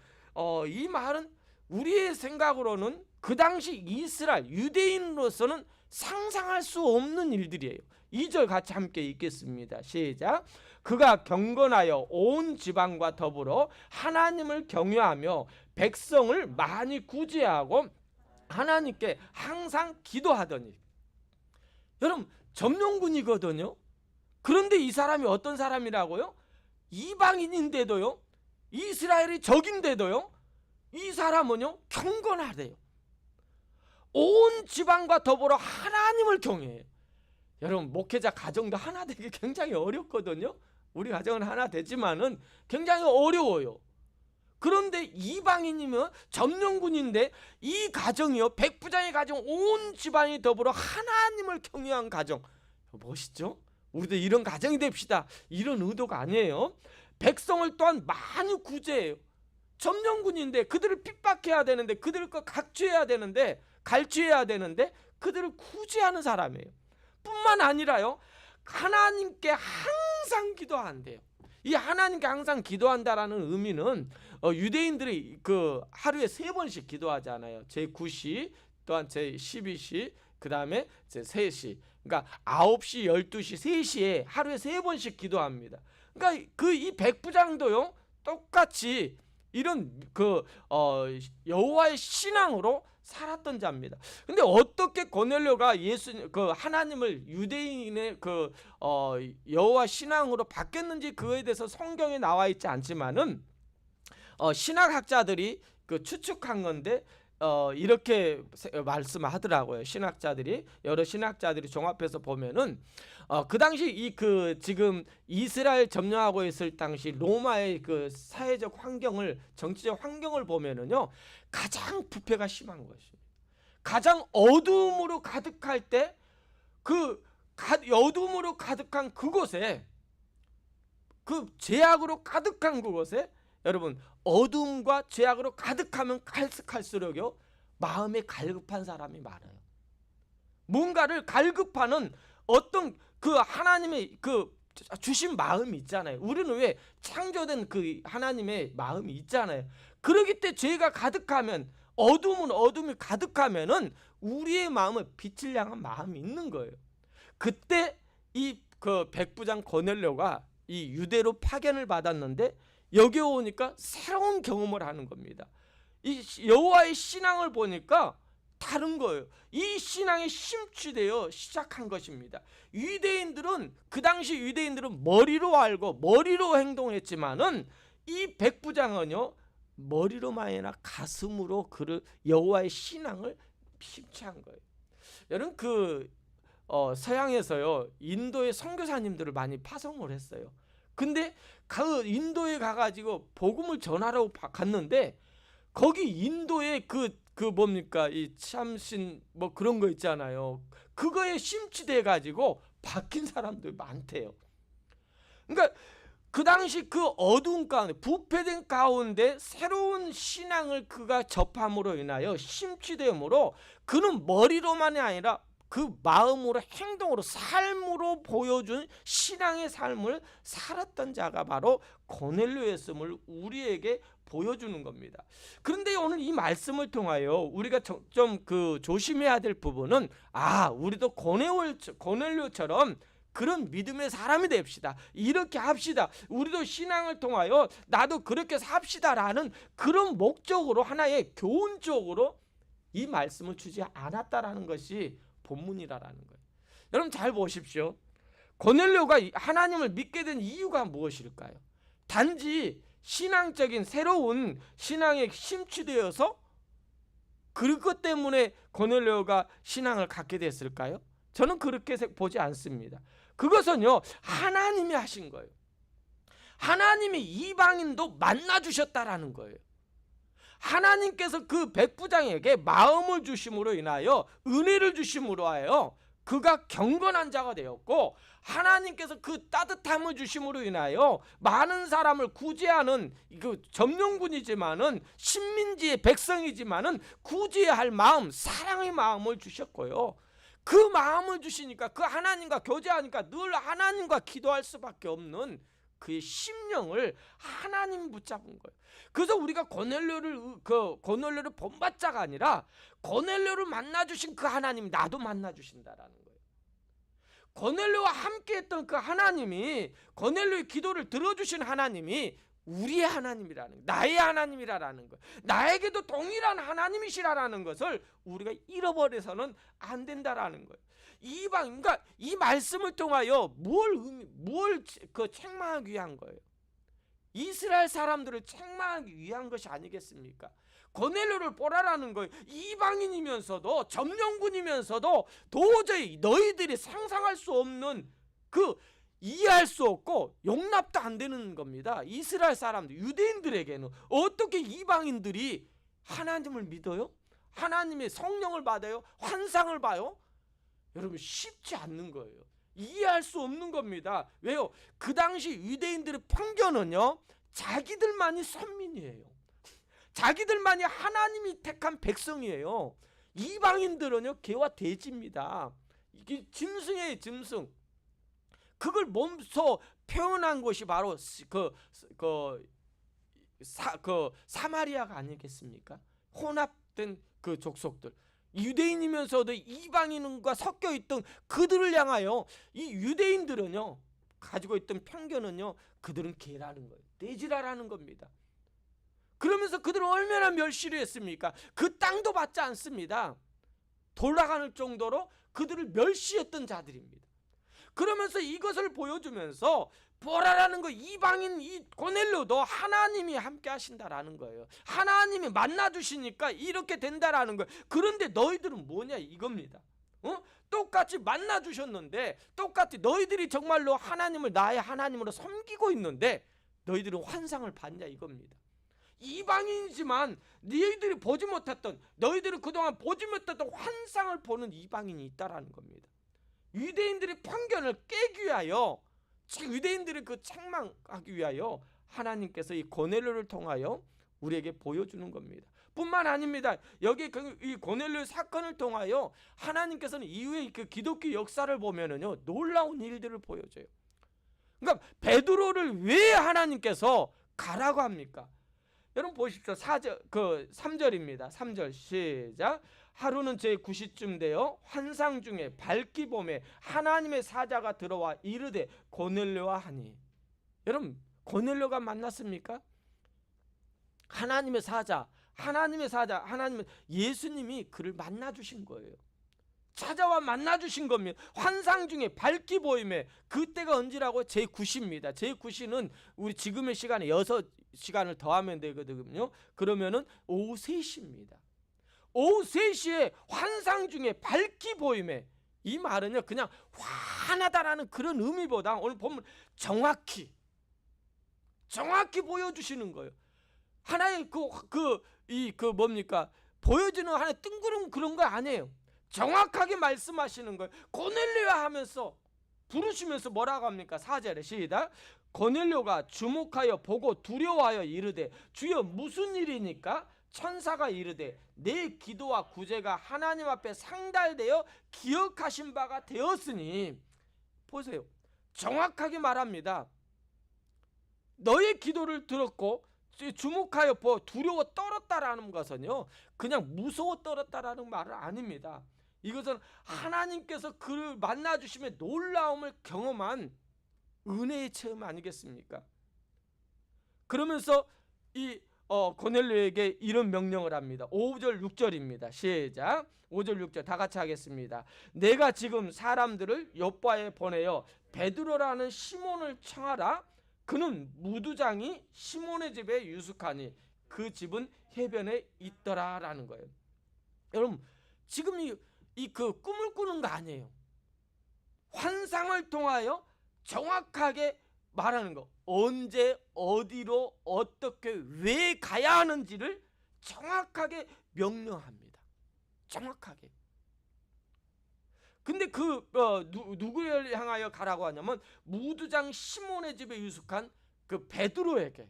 이 말은 우리의 생각으로는 그 당시 이스라엘 유대인으로서는 상상할 수 없는 일들이에요. 2절 같이 함께 읽겠습니다. 시작. 그가 경건하여 온 지방과 더불어 하나님을 경외하며 백성을 많이 구제하고 하나님께 항상 기도하더니. 여러분, 점령군이거든요. 그런데 이 사람이 어떤 사람이라고요? 이방인인데도요, 이스라엘이 적인데도요, 이 사람은요 경건하대요. 온 지방과 더불어 하나님을 경외해요. 여러분, 목회자 가정도 하나 되기 굉장히 어렵거든요. 우리 가정은 하나 되지만은 굉장히 어려워요. 그런데 이방인이면 점령군인데 이 가정이요, 백부장의 가정, 온 집안이 더불어 하나님을 경외한 가정. 멋있죠? 우리도 이런 가정이 됩시다. 이런 의도가 아니에요. 백성을 또한 많이 구제해요. 점령군인데 그들을 핍박해야 되는데, 그들을 갈취해야 되는데 그들을 구제하는 사람이에요. 뿐만 아니라요, 하나님께 항상 기도한대요. 이 하나님께 항상 기도한다라는 의미는 유대인들이 그 하루에 3번씩 기도하잖아요. 제9시, 또한 제12시, 그 다음에 제3시. 그러니까 9시, 12시, 3시에 하루에 3번씩 기도합니다. 그러니까 이 백부장도요, 똑같이 이런 여호와의 신앙으로 살았던 자입니다. 근데 어떻게 고넬료가 하나님을 유대인의 여호와 신앙으로 바뀌었는지 그거에 대해서 성경에 나와 있지 않지만은 신학학자들이 추측한 건데 이렇게 말씀하더라고요. 여러 신학자들이 종합해서 보면은 그 당시 지금 이스라엘 점령하고 있을 당시 로마의 그 사회적 환경을, 정치적 환경을 보면은요, 가장 부패가 심한 것입니다. 가장 어두움으로 가득할 때 어두움으로 가득한 그곳에, 그 죄악으로 가득한 그곳에, 여러분, 어둠과 죄악으로 가득하면 갈수록요 마음에 갈급한 사람이 많아요. 뭔가를 갈급하는 어떤 하나님의 주신 마음이 있잖아요. 우리는 왜 창조된 하나님의 마음이 있잖아요. 그러기 때 죄가 가득하면, 어둠이 가득하면은 우리의 마음은 빛을 향한 마음이 있는 거예요. 그때 이 백부장 고넬료가 이 유대로 파견을 받았는데 여기 오니까 새로운 경험을 하는 겁니다. 이 여호와의 신앙을 보니까 다른 거예요. 이 신앙이 심취되어 시작한 것입니다. 그 당시 유대인들은 머리로 알고 머리로 행동했지만은 이 백부장은요, 머리로만 아니라 가슴으로 여호와의 신앙을 심취한 거예요. 여러분, 서양에서요, 인도의 선교사님들을 많이 파송을 했어요. 근데 인도에 가가지고 복음을 전하러 갔는데, 거기 인도에 뭡니까, 이 참신 그런 거 있잖아요. 그거에 심취돼 가지고 바뀐 사람들 많대요. 그러니까 그 당시 어두운 가운데, 부패된 가운데 새로운 신앙을 그가 접함으로 인하여 심취됨으로 그는 머리로만이 아니라 그 마음으로, 행동으로, 삶으로 보여준 신앙의 삶을 살았던 자가 바로 고넬료였음을 우리에게 보여주는 겁니다. 그런데 오늘 이 말씀을 통하여 우리가 좀 조심해야 될 부분은, 우리도 고넬료처럼 그런 믿음의 사람이 됩시다. 이렇게 합시다. 우리도 신앙을 통하여 나도 그렇게 삽시다라는 그런 목적으로, 하나의 교훈적으로 이 말씀을 주지 않았다라는 것이 본문이라는 거예요. 여러분, 잘 보십시오. 고넬료가 하나님을 믿게 된 이유가 무엇일까요? 단지 신앙적인 새로운 신앙에 심취되어서 그것 때문에 고넬료가 신앙을 갖게 됐을까요? 저는 그렇게 보지 않습니다. 그것은요, 하나님이 하신 거예요. 하나님이 이방인도 만나 주셨다라는 거예요. 하나님께서 그 백부장에게 마음을 주심으로 인하여, 은혜를 주심으로 하여 그가 경건한 자가 되었고, 하나님께서 그 따뜻함을 주심으로 인하여 많은 사람을 구제하는 그 점령군이지만은, 식민지의 백성이지만은 구제해야 할 마음, 사랑의 마음을 주셨고요. 그 마음을 주시니까, 그 하나님과 교제하니까 늘 하나님과 기도할 수밖에 없는 그의 심령을 하나님 붙잡은 거예요. 그래서 우리가 고넬료를 본받자가 아니라 고넬료를 만나 주신 그 하나님 나도 만나 주신다라는 거예요. 고넬료와 함께했던 그 하나님이, 고넬료의 기도를 들어주신 하나님이 우리의 하나님이라는, 나의 하나님이라는 것, 나에게도 동일한 하나님이시라는 것을 우리가 잃어버려서는 안 된다라는 거예요. 그러니까 이 말씀을 통하여 뭘 책망하기 위한 거예요? 이스라엘 사람들을 책망하기 위한 것이 아니겠습니까? 고넬료를 보라라는 거예요. 이방인이면서도, 점령군이면서도 도저히 너희들이 상상할 수 없는, 이해할 수 없고 용납도 안 되는 겁니다. 이스라엘 사람들, 유대인들에게는 어떻게 이방인들이 하나님을 믿어요? 하나님의 성령을 받아요? 환상을 봐요? 여러분, 쉽지 않는 거예요. 이해할 수 없는 겁니다. 왜요? 그 당시 유대인들의 편견은요, 자기들만이 선민이에요. 자기들만이 하나님이 택한 백성이에요. 이방인들은요, 개와 돼지입니다. 이게 짐승이에요, 짐승. 그걸 몸소 표현한 것이 바로 사마리아가 아니겠습니까? 혼합된 그 족속들, 유대인이면서도 이방인과 섞여 있던 그들을 향하여 이 유대인들은요, 가지고 있던 편견은요, 그들은 개라는 거예요. 돼지라는 겁니다. 그러면서 그들은 얼마나 멸시를 했습니까? 그 땅도 받지 않습니다. 돌아가는 정도로 그들을 멸시했던 자들입니다. 그러면서 이것을 보여주면서 보라라는 거, 이방인 이 고넬료도 하나님이 함께 하신다라는 거예요. 하나님이 만나 주시니까 이렇게 된다라는 거예요. 그런데 너희들은 뭐냐 이겁니다. 똑같이 만나 주셨는데, 똑같이 너희들이 정말로 하나님을 나의 하나님으로 섬기고 있는데 너희들은 환상을 봤냐 이겁니다. 이방인이지만 너희들이 보지 못했던, 너희들은 그동안 보지 못했던 환상을 보는 이방인이 있다라는 겁니다. 유대인들의 편견을 깨기 위하여, 유대인들을 책망하기 위하여 하나님께서 이 고넬료를 통하여 우리에게 보여주는 겁니다. 뿐만 아닙니다. 여기 이 고넬료 사건을 통하여 하나님께서는 이후에 그 기독교 역사를 보면은요, 놀라운 일들을 보여줘요. 그러니까 베드로를 왜 하나님께서 가라고 합니까? 여러분 보십시오. 3절입니다. 3절 시작. 하루는 제9시쯤 되어 환상 중에 밝기 봄에 하나님의 사자가 들어와 이르되 고넬료와 하니. 여러분, 고넬료가 만났습니까? 하나님의 사자, 하나님은 예수님이 그를 만나 주신 거예요. 찾아와 만나 주신 겁니다. 환상 중에 밝기 보임에, 그때가 언제라고? 제9시입니다. 제9시는 우리 지금의 시간에 6시간을 더하면 되거든요. 그러면은 오후 3시입니다. 오후 3시에 환상 중에 밝기 보임에, 이 말은요 그냥 환하다라는 그런 의미보다 오늘 보면 정확히 보여주시는 거예요. 하나의 뭡니까? 보여주는 하나의 뜬구름 그런 거 아니에요. 정확하게 말씀하시는 거예요. 고넬료야 하면서 부르시면서 뭐라고 합니까? 4절에 시작. 고넬료가 주목하여 보고 두려워하여 이르되 주여 무슨 일이니까? 천사가 이르되 내 기도와 구제가 하나님 앞에 상달되어 기억하신 바가 되었으니. 보세요, 정확하게 말합니다. 너의 기도를 들었고 주목하여 두려워 떨었다라는 것은요, 그냥 무서워 떨었다라는 말은 아닙니다. 이것은 하나님께서 그를 만나 주시면 놀라움을 경험한 은혜의 체험 아니겠습니까? 그러면서 이 고넬료에게 이런 명령을 합니다. 5절 6절입니다. 시작. 5절 6절 다 같이 하겠습니다. 내가 지금 사람들을 요빠에 보내어 베드로라는 시몬을 청하라. 그는 무두장이 시몬의 집에 유숙하니 그 집은 해변에 있더라라는 거예요. 여러분 지금 이 그 꿈을 꾸는 거 아니에요. 환상을 통하여 정확하게 말하는 거. 언제 어디로 어떻게 왜 가야 하는지를 정확하게 명령합니다. 정확하게. 근데 누구를 향하여 가라고 하냐면 무두장 시몬의 집에 유숙한 그 베드로에게.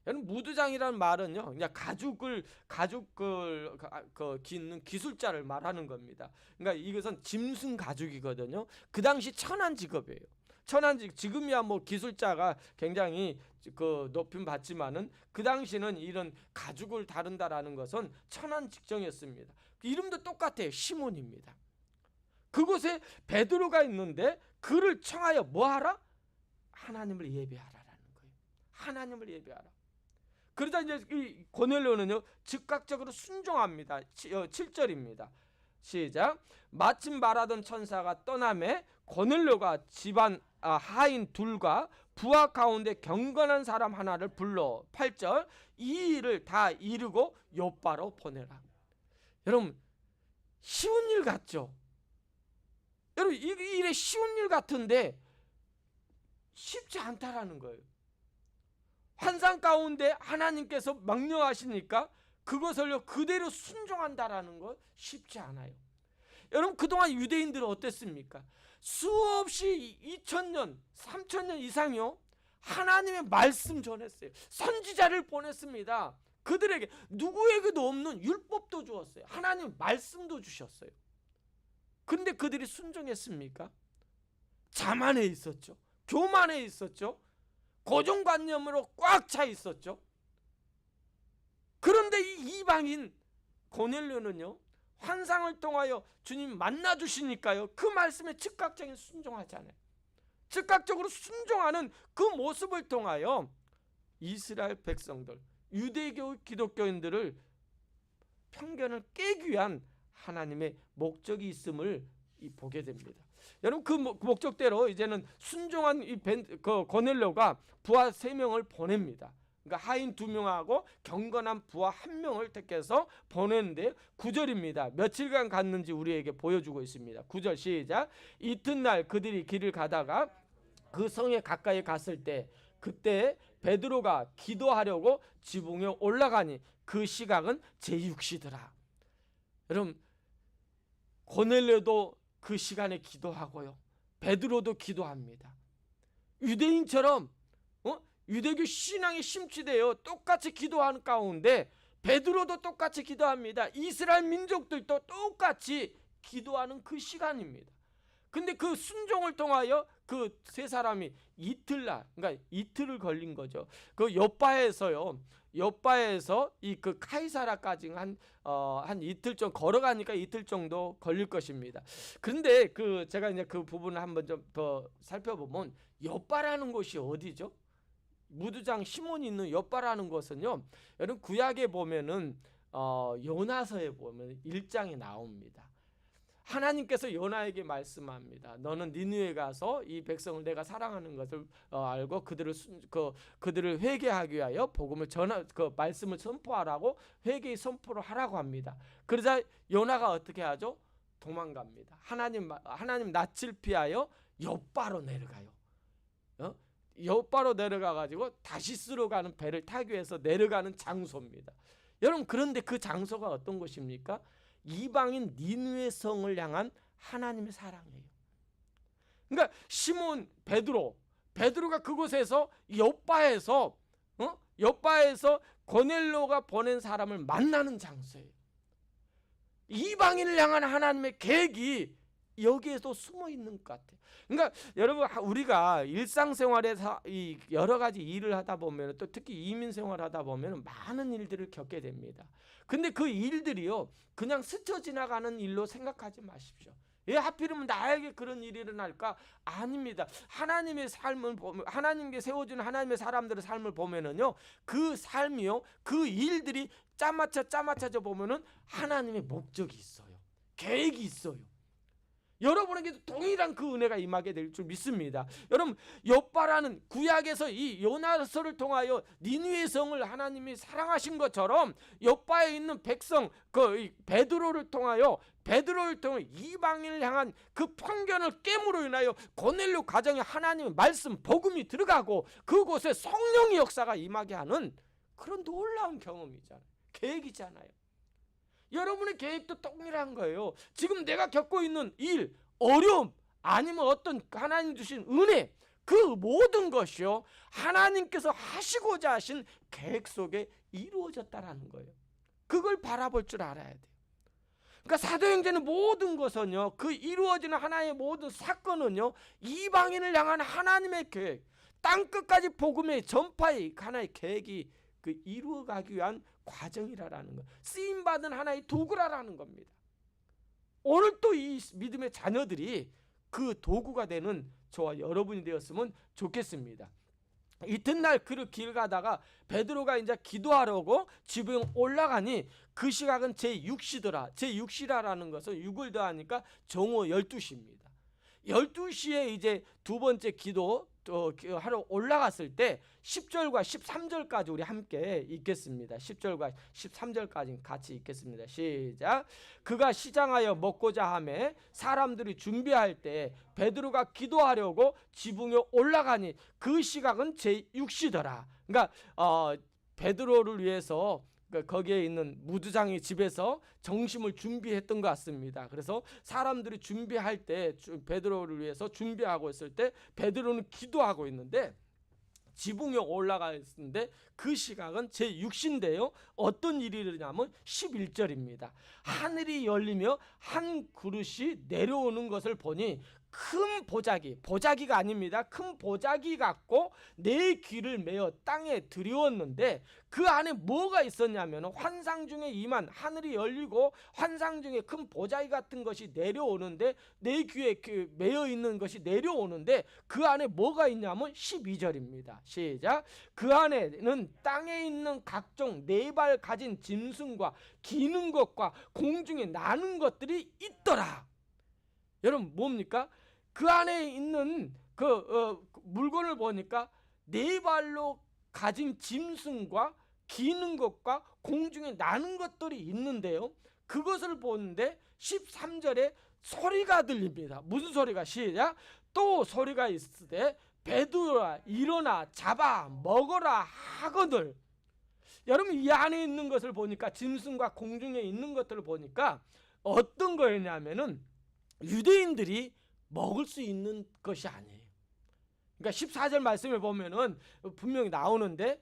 여러분 무두장이라는 말은요, 그냥 가죽을 깃는 기술자를 말하는 겁니다. 그러니까 이것은 짐승 가죽이거든요. 그 당시 천한 직업이에요. 지금이야 뭐 기술자가 굉장히 그 높임 받지만은 그 당시는 이런 가죽을 다룬다라는 것은 천한 직종이었습니다. 이름도 똑같아요. 시몬입니다. 그곳에 베드로가 있는데 그를 청하여 뭐하라? 하나님을 예배하라라는 거예요. 하나님을 예배하라. 그러다 이제 이 고넬료는요 즉각적으로 순종합니다. 7절입니다. 시작. 마침 말하던 천사가 떠나매 고넬료가 집안 하인 둘과 부하 가운데 경건한 사람 하나를 불러 8절 이 일을 다 이루고 요바로 보내라. 여러분 쉬운 일 같죠? 여러분 이 일에 쉬운 일 같은데 쉽지 않다라는 거예요. 환상 가운데 하나님께서 명령하시니까 그것을요 그대로 순종한다라는 거 쉽지 않아요. 여러분 그동안 유대인들은 어땠습니까? 수없이 2000년 3000년 이상요 하나님의 말씀 전했어요. 선지자를 보냈습니다. 그들에게 누구에게도 없는 율법도 주었어요. 하나님 말씀도 주셨어요. 근데 그들이 순종했습니까? 자만해 있었죠. 교만해 있었죠. 고정관념으로 꽉 차 있었죠. 그런데 이 이방인 고넬료는요 환상을 통하여 주님 만나 주시니까요 그 말씀에 즉각적인 순종하잖아요. 즉각적으로 순종하는 그 모습을 통하여 이스라엘 백성들, 유대교 기독교인들을 편견을 깨기 위한 하나님의 목적이 있음을 보게 됩니다. 여러분 그 목적대로 이제는 순종한 그 고넬료가 부하 3명을 보냅니다. 그러니까 하인 2명하고 경건한 부하 1명을 택해서 보냈는데 9절입니다. 며칠간 갔는지 우리에게 보여주고 있습니다. 9절 시작. 이튿날 그들이 길을 가다가 그 성에 가까이 갔을 때 그때 베드로가 기도하려고 지붕에 올라가니 그 시각은 제6시더라. 여러분 고넬료도 그 시간에 기도하고요. 베드로도 기도합니다. 유대인처럼 유대교 신앙에 심취되어 똑같이 기도하는 가운데 베드로도 똑같이 기도합니다. 이스라엘 민족들도 똑같이 기도하는 그 시간입니다. 근데 그 순종을 통하여 그 세 사람이 이틀날, 그러니까 이틀을 걸린 거죠. 그 욥바에서 이 그 카이사라까지 한 이틀 정도 걸어가니까 이틀 정도 걸릴 것입니다. 그런데 제가 이제 그 부분을 한번 좀 더 살펴보면 욥바라는 곳이 어디죠? 무두장 시몬이 있는 욥바라는 것은요. 여러분 구약에 보면은 요나서에 보면 1장에 나옵니다. 하나님께서 요나에게 말씀합니다. 너는 니느웨에 가서 이 백성을 내가 사랑하는 것을 알고 그들을 회개하기 위하여 복음을 말씀을 선포하라고 회개의 선포를 하라고 합니다. 그러자 요나가 어떻게 하죠? 도망갑니다. 하나님 낯을 피하여 욥바로 내려가요. 욥바로 내려가 가지고 다시스로 가는 배를 타기 위해서 내려가는 장소입니다. 여러분 그런데 그 장소가 어떤 곳입니까? 이방인 니느웨 성을 향한 하나님의 사랑이에요. 그러니까 시몬 베드로가 그곳에서 욥바에서 고넬료가 보낸 사람을 만나는 장소예요. 이방인을 향한 하나님의 계획이 여기에도 숨어 있는 것 같아요. 그러니까 여러분 우리가 일상생활에서 이 여러 가지 일을 하다 보면 또 특히 이민 생활하다 보면 많은 일들을 겪게 됩니다. 근데 그 일들이요 그냥 스쳐 지나가는 일로 생각하지 마십시오. 왜 하필이면 나에게 그런 일이 일어날까? 아닙니다. 하나님의 삶을 보면 하나님께 세워준 하나님의 사람들의 삶을 보면은요 그 삶이요 그 일들이 짜맞춰져 보면은 하나님의 목적이 있어요. 계획이 있어요. 여러분에게도 동일한 그 은혜가 임하게 될 줄 믿습니다. 여러분, 욥바라는 구약에서 이 요나서를 통하여 니느웨 성을 하나님이 사랑하신 것처럼 욥바에 있는 백성 그 베드로를 통하여 이방인을 향한 그 편견을 깨므로 인하여 고넬료 가정에 하나님의 말씀 복음이 들어가고 그곳에 성령의 역사가 임하게 하는 그런 놀라운 경험이잖아요. 계획이잖아요. 여러분의 계획도 동일한 거예요. 지금 내가 겪고 있는 일, 어려움, 아니면 어떤 하나님 주신 은혜, 그 모든 것이요 하나님께서 하시고자 하신 계획 속에 이루어졌다라는 거예요. 그걸 바라볼 줄 알아야 돼요. 그러니까 사도행전의 모든 것은요, 그 이루어지는 하나의 모든 사건은요, 이방인을 향한 하나님의 계획, 땅끝까지 복음의 전파의 하나의 계획이 그 이루어가기 위한 과정이라는 것, 쓰임받은 하나의 도구라는 겁니다. 오늘 또 이 믿음의 자녀들이 그 도구가 되는 저와 여러분이 되었으면 좋겠습니다. 이튿날 그 길 가다가 베드로가 이제 기도하려고 지붕에 올라가니 그 시각은 제6시더라. 제6시라는 것은 6을 더하니까 정오 12시입니다. 12시에 이제 두 번째 기도 하러 올라갔을 때 10절과 13절까지 우리 함께 읽겠습니다. 10절과 13절까지 같이 읽겠습니다. 시작. 그가 시장하여 먹고자 하매 사람들이 준비할 때 베드로가 기도하려고 지붕에 올라가니 그 시각은 제6시더라. 그러니까 베드로를 위해서 거기에 있는 무두장의 집에서 정심을 준비했던 것 같습니다. 그래서 사람들이 준비할 때 베드로를 위해서 준비하고 있을 때 베드로는 기도하고 있는데 지붕에 올라가 있는데 그 시각은 제6시인데요. 어떤 일이 일어나면 11절입니다. 하늘이 열리며 한 그릇이 내려오는 것을 보니 큰 보자기가 아닙니다. 큰 보자기 같고 내 귀를 메어 땅에 들이웠는데 그 안에 뭐가 있었냐면 환상 중에 임한 하늘이 열리고 환상 중에 큰 보자기 같은 것이 내려오는데 내 귀에 메어 있는 것이 내려오는데 그 안에 뭐가 있냐면 12절입니다. 시작. 그 안에는 땅에 있는 각종 네 발 가진 짐승과 기는 것과 공중에 나는 것들이 있더라. 여러분 뭡니까? 그 안에 있는 물건을 보니까 네 발로 가진 짐승과 기는 것과 공중에 나는 것들이 있는데요. 그것을 보는데 13절에 소리가 들립니다. 무슨 소리가? 시작. 또 소리가 있으되 베드로라 일어나 잡아 먹어라 하거늘. 여러분 이 안에 있는 것을 보니까 짐승과 공중에 있는 것들을 보니까 어떤 거였냐면은 유대인들이 먹을 수 있는 것이 아니에요. 그러니까 14절 말씀에 보면은 분명히 나오는데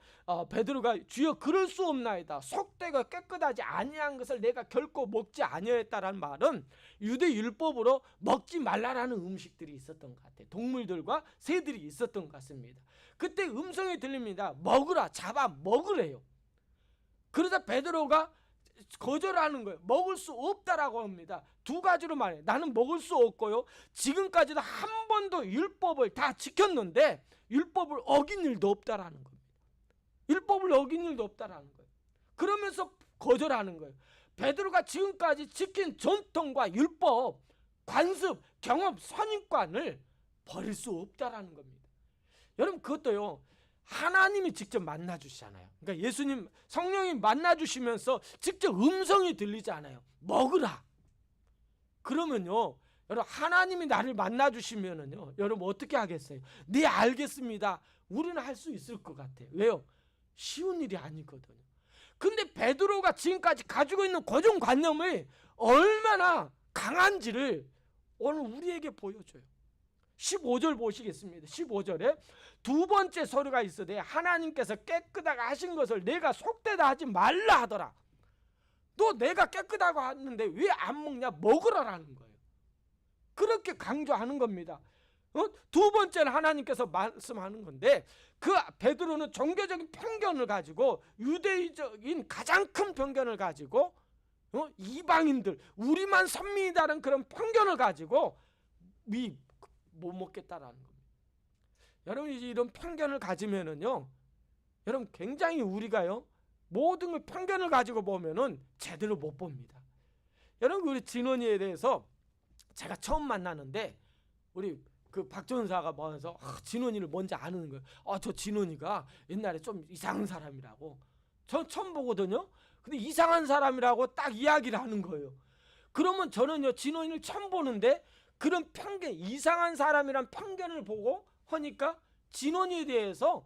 베드로가 주여 그럴 수 없나이다. 속되고 깨끗하지 아니한 것을 내가 결코 먹지 아니하였다라는 말은 유대 율법으로 먹지 말라라는 음식들이 있었던 것 같아요. 동물들과 새들이 있었던 것 같습니다. 그때 음성이 들립니다. 먹으라, 잡아 먹으래요. 그러자 베드로가 거절하는 거예요. 먹을 수 없다라고 합니다. 두 가지로 말해요. 나는 먹을 수 없고요. 지금까지도 한 번도 율법을 다 지켰는데 율법을 어긴 일도 없다라는 겁니다. 율법을 어긴 일도 없다라는 거예요. 그러면서 거절하는 거예요. 베드로가 지금까지 지킨 전통과 율법, 관습, 경험, 선입관을 버릴 수 없다라는 겁니다. 여러분 그것도요. 하나님이 직접 만나주시잖아요. 그러니까 예수님 성령이 만나주시면서 직접 음성이 들리잖아요. 먹으라. 그러면요, 여러분 하나님이 나를 만나주시면은요, 여러분 어떻게 하겠어요? 네 알겠습니다. 우리는 할 수 있을 것 같아요. 왜요? 쉬운 일이 아니거든요. 근데 베드로가 지금까지 가지고 있는 고정관념이 얼마나 강한지를 오늘 우리에게 보여줘요. 15절 보시겠습니다. 15절에 두 번째 소리가 있으되 하나님께서 깨끗하게 하신 것을 내가 속되다 하지 말라 하더라. 너 내가 깨끗하고 하는데 왜 안 먹냐? 먹으라라는 거예요. 그렇게 강조하는 겁니다. 두 번째는 하나님께서 말씀하는 건데 그 베드로는 종교적인 편견을 가지고 유대적인 가장 큰 편견을 가지고 이방인들 우리만 선민이다라는 그런 편견을 가지고 못 먹겠다라는 겁니다. 여러분 이런 편견을 가지면은요, 여러분 굉장히 우리가요 모든 걸 편견을 가지고 보면은 제대로 못 봅니다. 여러분 우리 진원이에 대해서 제가 처음 만나는데 우리 그 박전사가 뭐해서 진원이를 먼저 아는 거예요. 저 진원이가 옛날에 좀 이상한 사람이라고. 저 처음 보거든요. 근데 이상한 사람이라고 딱 이야기를 하는 거예요. 그러면 저는요, 진원이를 처음 보는데 그런 편견, 이상한 사람이란 편견을 보고 하니까 진원이에 대해서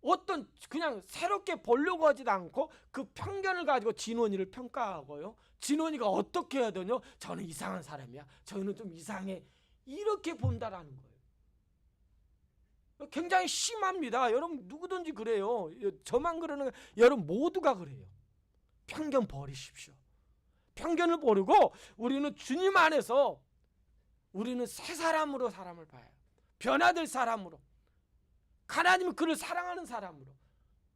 어떤 그냥 새롭게 보려고 하지도 않고 그 편견을 가지고 진원이를 평가하고요. 진원이가 어떻게 해야 되냐? 저는 이상한 사람이야. 저는 좀 이상해. 이렇게 본다라는 거예요. 굉장히 심합니다. 여러분 누구든지 그래요. 저만 그러는 거, 여러분 모두가 그래요. 편견 버리십시오. 편견을 버리고 우리는 주님 안에서 우리는 새 사람으로 사람을 봐요. 변화될 사람으로. 하나님은 그를 사랑하는 사람으로.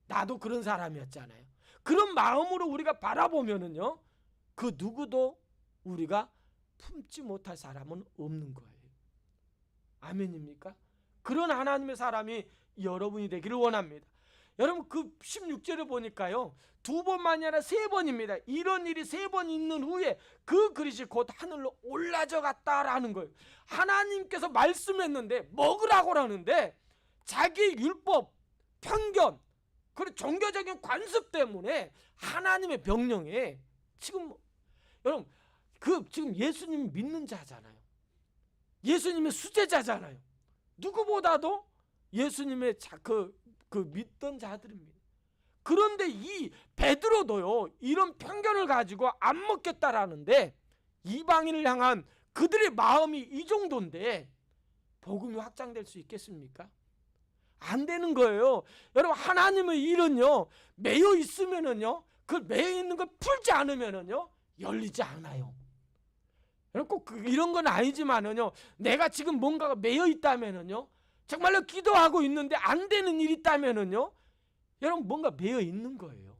나도 그런 사람이었잖아요. 그런 마음으로 우리가 바라보면은요, 그 누구도 우리가 품지 못할 사람은 없는 거예요. 아멘입니까? 그런 하나님의 사람이 여러분이 되기를 원합니다. 여러분 그 16절을 보니까요, 2번만이 아니라 3번입니다. 이런 일이 3번 있는 후에 그 그릇이 곧 하늘로 올라져 갔다라는 거예요. 하나님께서 말씀했는데 먹으라고 하는데 자기 율법, 편견, 그리고 종교적인 관습 때문에 하나님의 명령에 지금 여러분 지금 예수님 믿는 자잖아요. 예수님의 수제자잖아요. 누구보다도 예수님의 그 믿던 자들입니다. 그런데 이 베드로도요, 이런 편견을 가지고 안 먹겠다라는데 이방인을 향한 그들의 마음이 이 정도인데 복음이 확장될 수 있겠습니까? 안 되는 거예요. 여러분 하나님의 일은요, 매여 있으면은요, 그 매여 있는 걸 풀지 않으면은요 열리지 않아요. 여러분 꼭 이런 건 아니지만은요, 내가 지금 뭔가가 매여 있다면은요, 정말로 기도하고 있는데 안 되는 일이 있다면은요, 여러분 뭔가 매여 있는 거예요.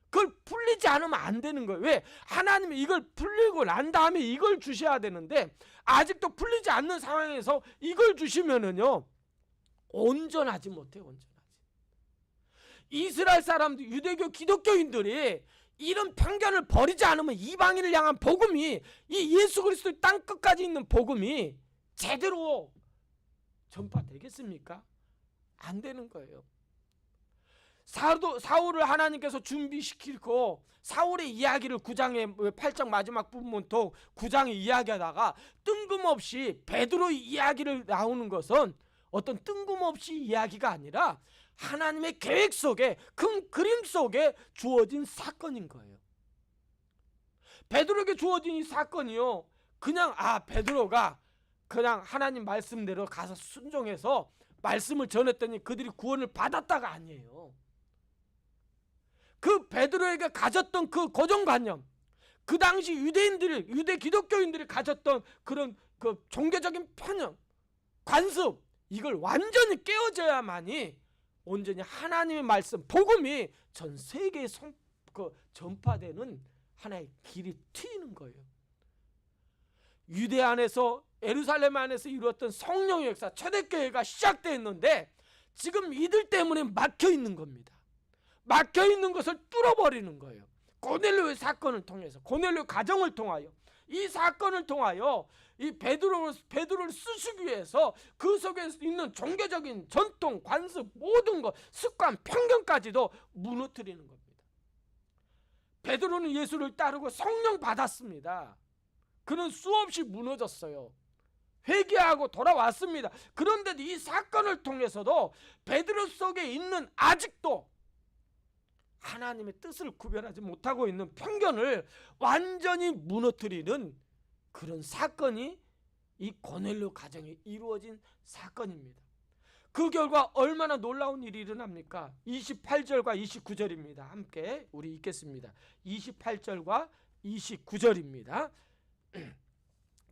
그걸 풀리지 않으면 안 되는 거예요. 왜? 하나님이 이걸 풀리고 난 다음에 이걸 주셔야 되는데 아직도 풀리지 않는 상황에서 이걸 주시면은요 온전하지 못해요. 온전하지. 이스라엘 사람들, 유대교 기독교인들이 이런 편견을 버리지 않으면 이방인을 향한 복음이, 이 예수 그리스도의 땅 끝까지 있는 복음이 제대로 전파되겠습니까? 안 되는 거예요. 사울을 하나님께서 준비시키고 사울의 이야기를 9장의 8장 마지막 부분부터 9장에 이야기하다가 뜬금없이 베드로의 이야기를 나오는 것은 어떤 뜬금없이 이야기가 아니라 하나님의 계획 속에, 큰 그림 속에 주어진 사건인 거예요. 베드로에게 주어진 이 사건이요, 그냥 베드로가 그냥 하나님 말씀대로 가서 순종해서 말씀을 전했더니 그들이 구원을 받았다가 아니에요. 그 베드로에게 가졌던 그 고정관념, 그 당시 유대 기독교인들이 가졌던 그런 그 종교적인 편견, 관습, 이걸 완전히 깨어져야만이 온전히 하나님의 말씀, 복음이 전 세계에 전파되는 하나의 길이 트이는 거예요. 유대 안에서, 예루살렘 안에서 이루었던 성령의 역사, 초대교회가 시작됐는데 지금 이들 때문에 막혀 있는 겁니다. 막혀 있는 것을 뚫어버리는 거예요. 고넬료의 사건을 통해서, 고넬료 가정을 통하여, 이 사건을 통하여 이 베드로를 쓰시기 위해서 그 속에 있는 종교적인 전통, 관습, 모든 것, 습관, 편견까지도 무너뜨리는 겁니다. 베드로는 예수를 따르고 성령 받았습니다. 그는 수없이 무너졌어요. 회개하고 돌아왔습니다. 그런데도 이 사건을 통해서도 베드로 속에 있는 아직도 하나님의 뜻을 구별하지 못하고 있는 편견을 완전히 무너뜨리는 그런 사건이 이 고넬료 가정에 이루어진 사건입니다. 그 결과 얼마나 놀라운 일이 일어납니까? 28절과 29절입니다. 함께 우리 읽겠습니다. 28절과 29절입니다.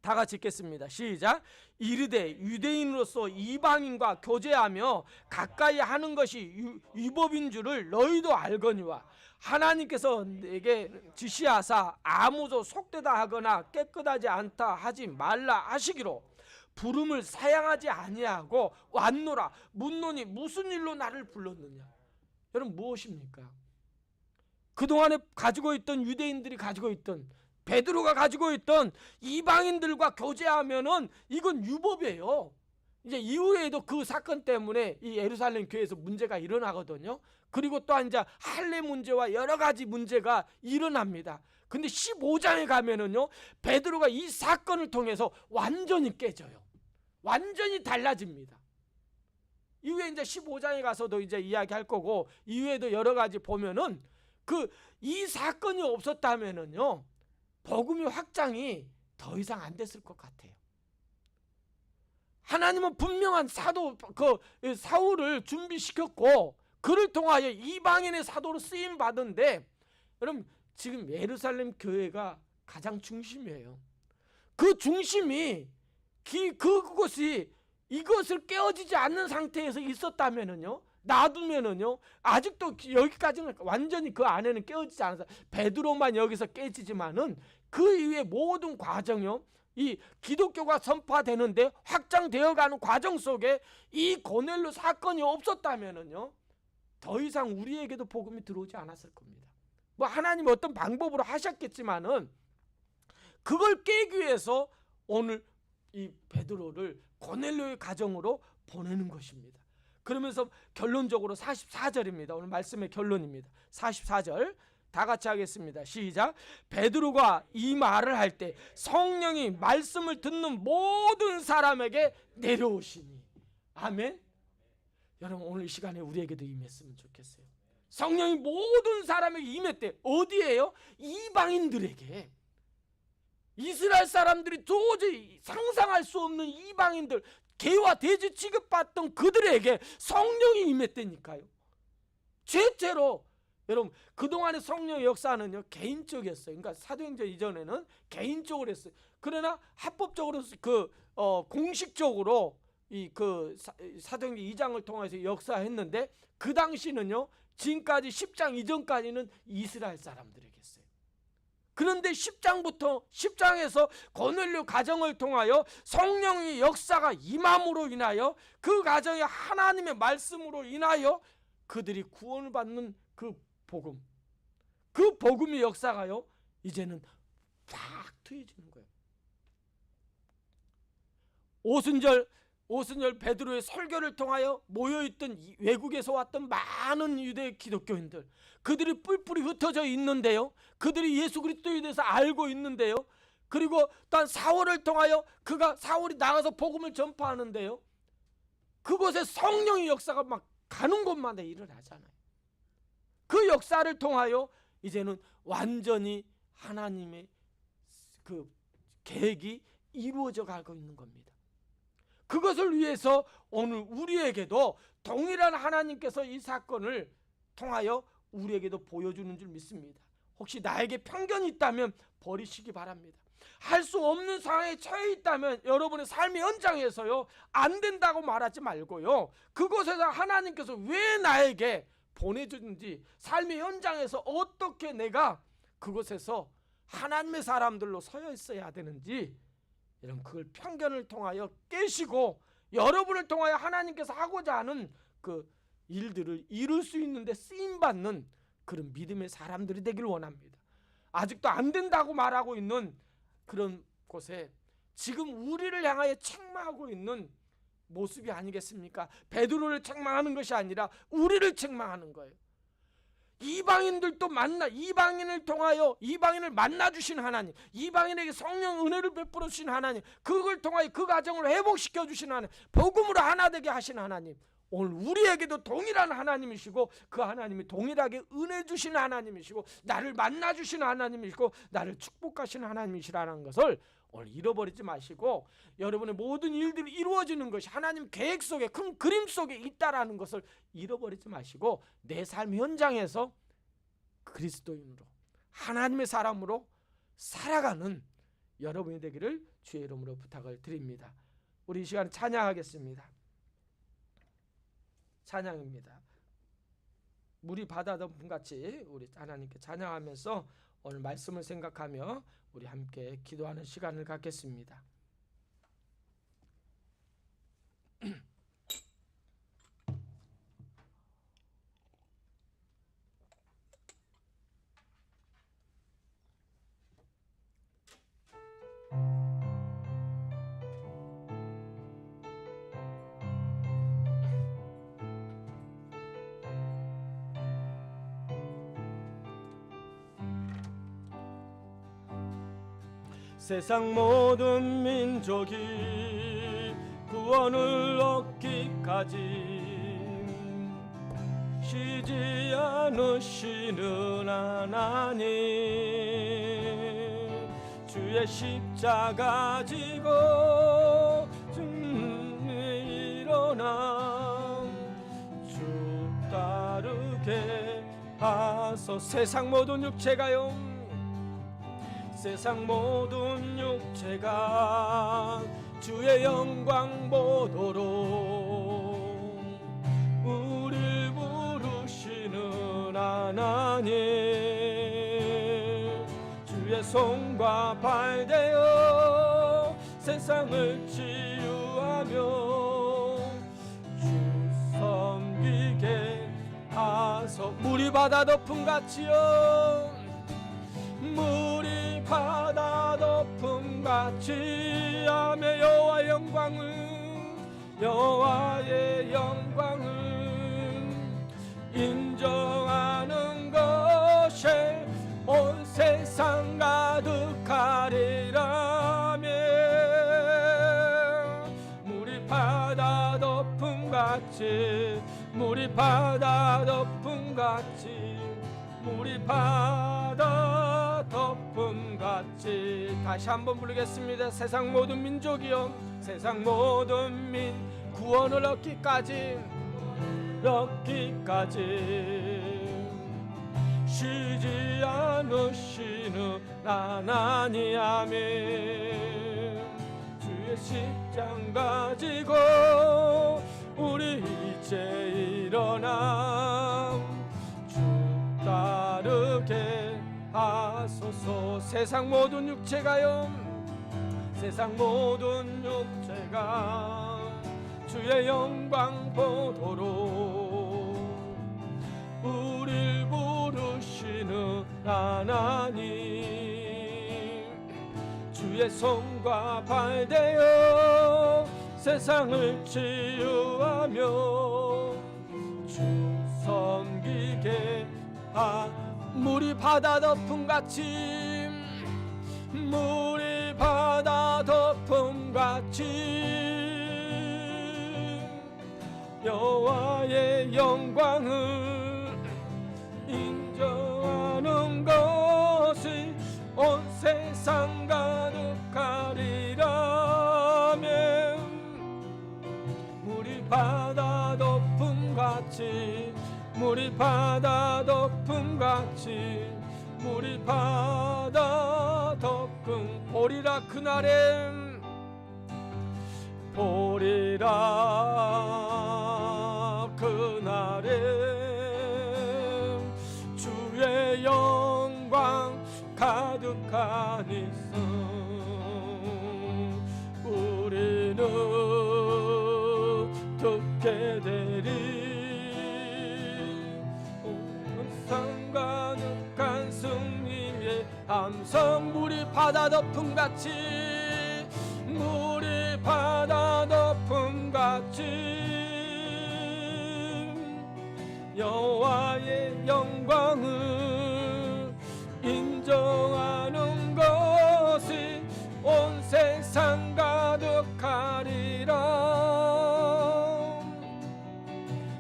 다 같이 읽겠습니다. 시작. 이르되 유대인으로서 이방인과 교제하며 가까이 하는 것이 위법인 줄을 너희도 알거니와 하나님께서 내게 지시하사 아무도 속되다 하거나 깨끗하지 않다 하지 말라 하시기로 부름을 사양하지 아니하고 왔노라. 묻노니 무슨 일로 나를 불렀느냐? 여러분 무엇입니까? 그동안에 가지고 있던 유대인들이 가지고 있던 베드로가 가지고 있던 이방인들과 교제하면은 이건 유법이에요. 이제 이후에도 그 사건 때문에 이 예루살렘 교회에서 문제가 일어나거든요. 그리고 또한 이제 할례 문제와 여러 가지 문제가 일어납니다. 근데 15장에 가면은요, 베드로가 이 사건을 통해서 완전히 깨져요. 완전히 달라집니다. 이후에 이제 15장에 가서도 이제 이야기할 거고, 이후에도 여러 가지 보면은 이 사건이 없었다면은요, 복음의 확장이 더 이상 안 됐을 것 같아요. 하나님은 분명한 사도 사울을 준비시켰고 그를 통하여 이방인의 사도로 쓰임 받은데, 여러분 지금 예루살렘 교회가 가장 중심이에요. 그 중심이 그것이 이것을 깨어지지 않는 상태에서 있었다면은요, 놔두면은요, 아직도 여기까지는 완전히 그 안에는 깨어지지 않아서 베드로만 여기서 깨지지만은 그 이후의 모든 과정이요, 이 기독교가 선포되는데 확장되어가는 과정 속에 이 고넬료 사건이 없었다면은요, 더 이상 우리에게도 복음이 들어오지 않았을 겁니다. 뭐 하나님 어떤 방법으로 하셨겠지만은 그걸 깨기 위해서 오늘 이 베드로를 고넬료의 가정으로 보내는 것입니다. 그러면서 결론적으로 44절입니다. 오늘 말씀의 결론입니다. 44절 다 같이 하겠습니다. 시작. 베드로가 이 말을 할 때 성령이 말씀을 듣는 모든 사람에게 내려오시니. 아멘. 여러분 오늘 이 시간에 우리에게도 임했으면 좋겠어요. 성령이 모든 사람에게 임했대. 어디에요? 이방인들에게. 이스라엘 사람들이 도저히 상상할 수 없는 이방인들, 개와 돼지 취급받던 그들에게 성령이 임했다니까요. 최초로 여러분 그동안의 성령의 역사는요, 개인적이었어요. 그러니까 사도행전 이전에는 개인적으로 했어요. 그러나 합법적으로 공식적으로 사도행전 2장을 통해서 역사했는데, 그 당시는요, 지금까지 10장 이전까지는 이스라엘 사람들에게 했어요. 그런데 10장에서 고넬료 가정을 통하여 성령의 역사가 임함으로 인하여 그 가정이 하나님의 말씀으로 인하여 그들이 구원을 받는 그 복음의 역사가요, 이제는 팍 트여지는 거예요. 오순절 베드로의 설교를 통하여 모여있던 외국에서 왔던 많은 유대 기독교인들, 그들이 뿔뿔이 흩어져 있는데요, 그들이 예수 그리스도에 대해서 알고 있는데요, 그리고 또한 사울을 통하여 사울이 나가서 복음을 전파하는데요, 그곳에 성령의 역사가 막 가는 곳마다 일어나잖아요. 그 역사를 통하여 이제는 완전히 하나님의 그 계획이 이루어져 가고 있는 겁니다. 그것을 위해서 오늘 우리에게도 동일한 하나님께서 이 사건을 통하여 우리에게도 보여주는 줄 믿습니다. 혹시 나에게 편견이 있다면 버리시기 바랍니다. 할 수 없는 상황에 처해 있다면 여러분의 삶의 현장에서요, 안 된다고 말하지 말고요, 그곳에서 하나님께서 왜 나에게 보내주는지, 삶의 현장에서 어떻게 내가 그곳에서 하나님의 사람들로 서여 있어야 되는지, 여러분 그걸 편견을 통하여 깨시고 여러분을 통하여 하나님께서 하고자 하는 그 일들을 이룰 수 있는데 쓰임받는 그런 믿음의 사람들이 되길 원합니다. 아직도 안 된다고 말하고 있는 그런 곳에 지금 우리를 향하여 책망하고 있는 모습이 아니겠습니까? 베드로를 책망하는 것이 아니라 우리를 책망하는 거예요. 이방인들도 이방인을 통하여 이방인을 만나주신 하나님, 이방인에게 성령 은혜를 베풀어 주신 하나님, 그걸 통하여 그 가정을 회복시켜 주신 하나님, 복음으로 하나 되게 하신 하나님, 오늘 우리에게도 동일한 하나님이시고 그 하나님이 동일하게 은혜 주신 하나님이시고 나를 만나주신 하나님이시고 나를 축복하신 하나님이시라는 것을 오늘 잃어버리지 마시고, 여러분의 모든 일들이 이루어지는 것이 하나님 계획 속에, 큰 그림 속에 있다라는 것을 잃어버리지 마시고 내 삶 현장에서 그리스도인으로 하나님의 사람으로 살아가는 여러분이 되기를 주의 이름으로 부탁을 드립니다. 우리 이 시간에 찬양하겠습니다. 찬양입니다. 물이 바다던 분같이 우리 하나님께 찬양하면서 오늘 말씀을 생각하며 우리 함께 기도하는 시간을 갖겠습니다. 세상 모든 민족이 구원을 얻기까지 쉬지 않으시는 하나님, 주의 십자가 지고 일어나 주 따르게 하소. 세상 모든 육체가요, 세상 모든 육체가 주의 영광 보도록 우릴 부르시는 하나님, 주의 손과 발 되어 세상을 치유하며 주 섬기게 하소. 물이 바다 덮음같이요, 물이 바다 덮음같이 하며 여호와의 영광을 인정하는 것이 온 세상 가득하리라며. 물이 바다 덮음같이, 물이 바다 덮음같이, 물이 바다 덮음같이. 다시 한번 부르겠습니다. 세상 모든 민족이여, 세상 모든 민 구원을 얻기까지 쉬지 않으시는 하나님, 아멘. 주의 십자가 지고 우리 이제 일어나 주 따르게 하소서. 세상 모든 육체가요, 세상 모든 육체가 주의 영광 보도록 우릴 부르시는 하나님, 주의 손과 발 되어 세상을 치유하며 주 섬기게 물이 바다 덮음같이, 물이 바다 덮음같이 여호와의 영광을 인정하는 것이 온 세상 가득하리라면, 물이 바다 덮음같이, 물이 바다 덮음같이, 물이 바다 덮음 보리라. 그날엔 보리라. 그날엔 주의 영광 가득하니서 우리는 듣게 되리. 온 가득한 승리의 함성. 물이 바다 덮음같이, 물이 바다 덮음같이 여호와의 영광을 인정하는 것이 온 세상 가득하리라.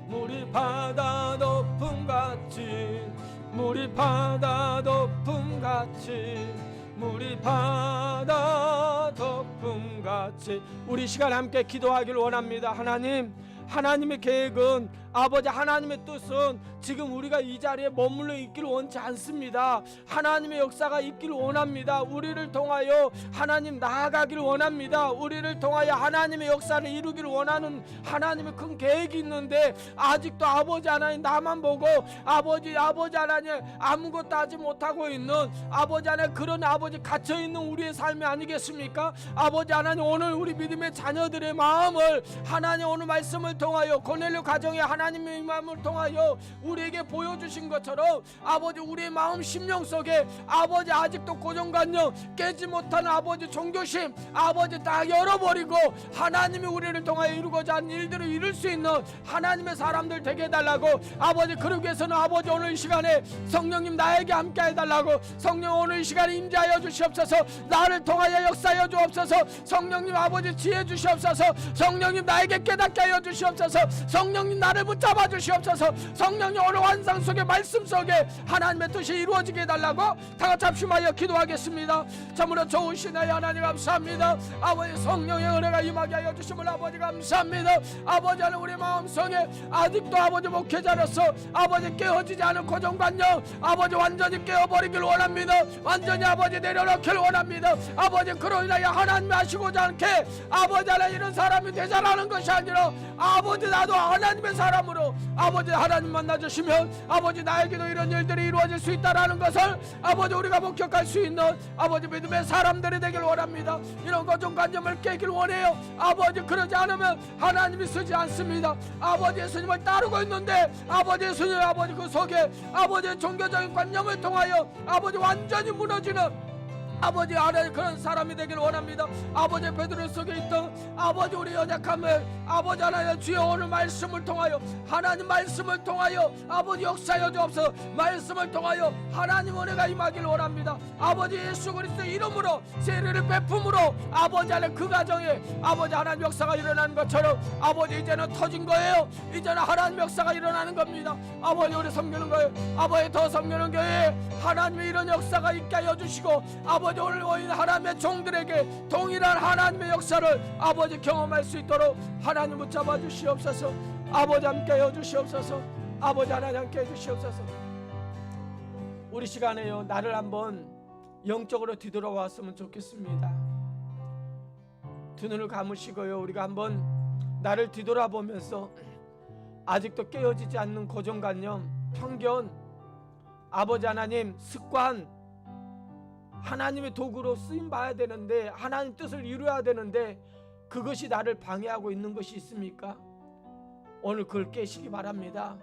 물이 바다 덮음같이, 물이 바다 덮음같이, 물이 바다 덮음같이. 우리 시간 함께 기도하기를 원합니다. 하나님, 하나님의 계획은, 아버지 하나님의 뜻은 지금 우리가 이 자리에 머물러 있기를 원치 않습니다. 하나님의 역사가 있기를 원합니다. 우리를 통하여 하나님 나아가기를 원합니다. 우리를 통하여 하나님의 역사를 이루기를 원하는 하나님의 큰 계획이 있는데 아직도 아버지 하나님 나만 보고 아버지 하나님 아무것도 하지 못하고 있는 아버지 하나님, 그런 아버지 갇혀있는 우리의 삶이 아니겠습니까? 아버지 하나님, 오늘 우리 믿음의 자녀들의 마음을 하나님 오늘 말씀을 통하여 고넬료 가정의 하나님의 마음을 통하여 우리에게 보여주신 것처럼 아버지 우리의 마음 심령 속에 아버지 아직도 고정관념 깨지 못하는 아버지 종교심 아버지 다 열어버리고 하나님이 우리를 통하여 이루고자 하는 일들을 이룰 수 있는 하나님의 사람들 되게 해달라고 아버지 그러기 위해서는 아버지 오늘 이 시간에 성령님 나에게 함께 해달라고 성령 오늘 이 시간에 임재하여 주시옵소서 나를 통하여 역사하여 주옵소서 성령님 아버지 지혜 주시옵소서 성령님 나에게 깨닫게 하여 주시옵소서 성령님 나를 붙잡아 주시옵소서 성령님 오늘 환상 속에 말씀 속에 하나님의 뜻이 이루어지게 해달라고 다같이 합심하여 기도하겠습니다. 참으로 좋으신 하나님 감사합니다. 아버지 성령의 은혜가 임하게 하여 주심을 아버지 감사합니다. 아버지 하는 우리 마음속에 아직도 아버지 목회자로서 아버지 깨어지지 않은 고정관념 아버지 완전히 깨어버리길 원합니다. 완전히 아버지 내려놓기를 원합니다. 아버지 그로 인하여 하나님이 하시고자 않게 아버지 하나님 이런 사람이 되자라는 것이 아니라 아버지 나도 하나님의 사람으로 아버지 하나님 만나주시면 아버지 나에게도 이런 일들이 이루어질 수 있다라는 것을 아버지 우리가 목격할 수 있는 아버지 믿음의 사람들이 되길 원합니다. 이런 고정관념을 깨길 원해요. 아버지 그러지 않으면 하나님이 쓰지 않습니다. 아버지 예수님을 따르고 있는데 아버지 예수님 아버지 그 속에 아버지의 종교적인 관념을 통하여 아버지 완전히 무너지는 아버지 아래 그런 사람이 되길 원합니다. 아버지 베드로 속에 있던 아버지 우리 연약함을 아버지 하나님 주의 오늘 말씀을 통하여 하나님 말씀을 통하여 아버지 역사여 주옵소서 말씀을 통하여 하나님 은혜가 임하길 원합니다. 아버지 예수 그리스도 이름으로 세례를 베품으로 아버지 하나님 그 가정에 아버지 하나님 역사가 일어나는 것처럼 아버지 이제는 터진 거예요. 이제는 하나님 역사가 일어나는 겁니다. 아버지 우리 섬기는 거예요. 아버지 더 섬기는 교회에 하나님의 이런 역사가 있게 하여 주시고 아버지 오늘 모인 하나님의 종들에게 동일한 하나님의 역사를 아버지 경험할 수 있도록 하나님 붙잡아 주시옵소서. 아버지 함께 해 주시옵소서. 아버지 하나님 함께 해 주시옵소서. 우리 시간에요 나를 한번 영적으로 뒤돌아왔으면 좋겠습니다. 두 눈을 감으시고요 우리가 한번 나를 뒤돌아보면서 아직도 깨어지지 않는 고정관념 편견 아버지 하나님 습관 하나님의 도구로 쓰임받아야 되는데 하나님 뜻을 이루어야 되는데 그것이 나를 방해하고 있는 것이 있습니까? 오늘 그걸 깨시기 바랍니다.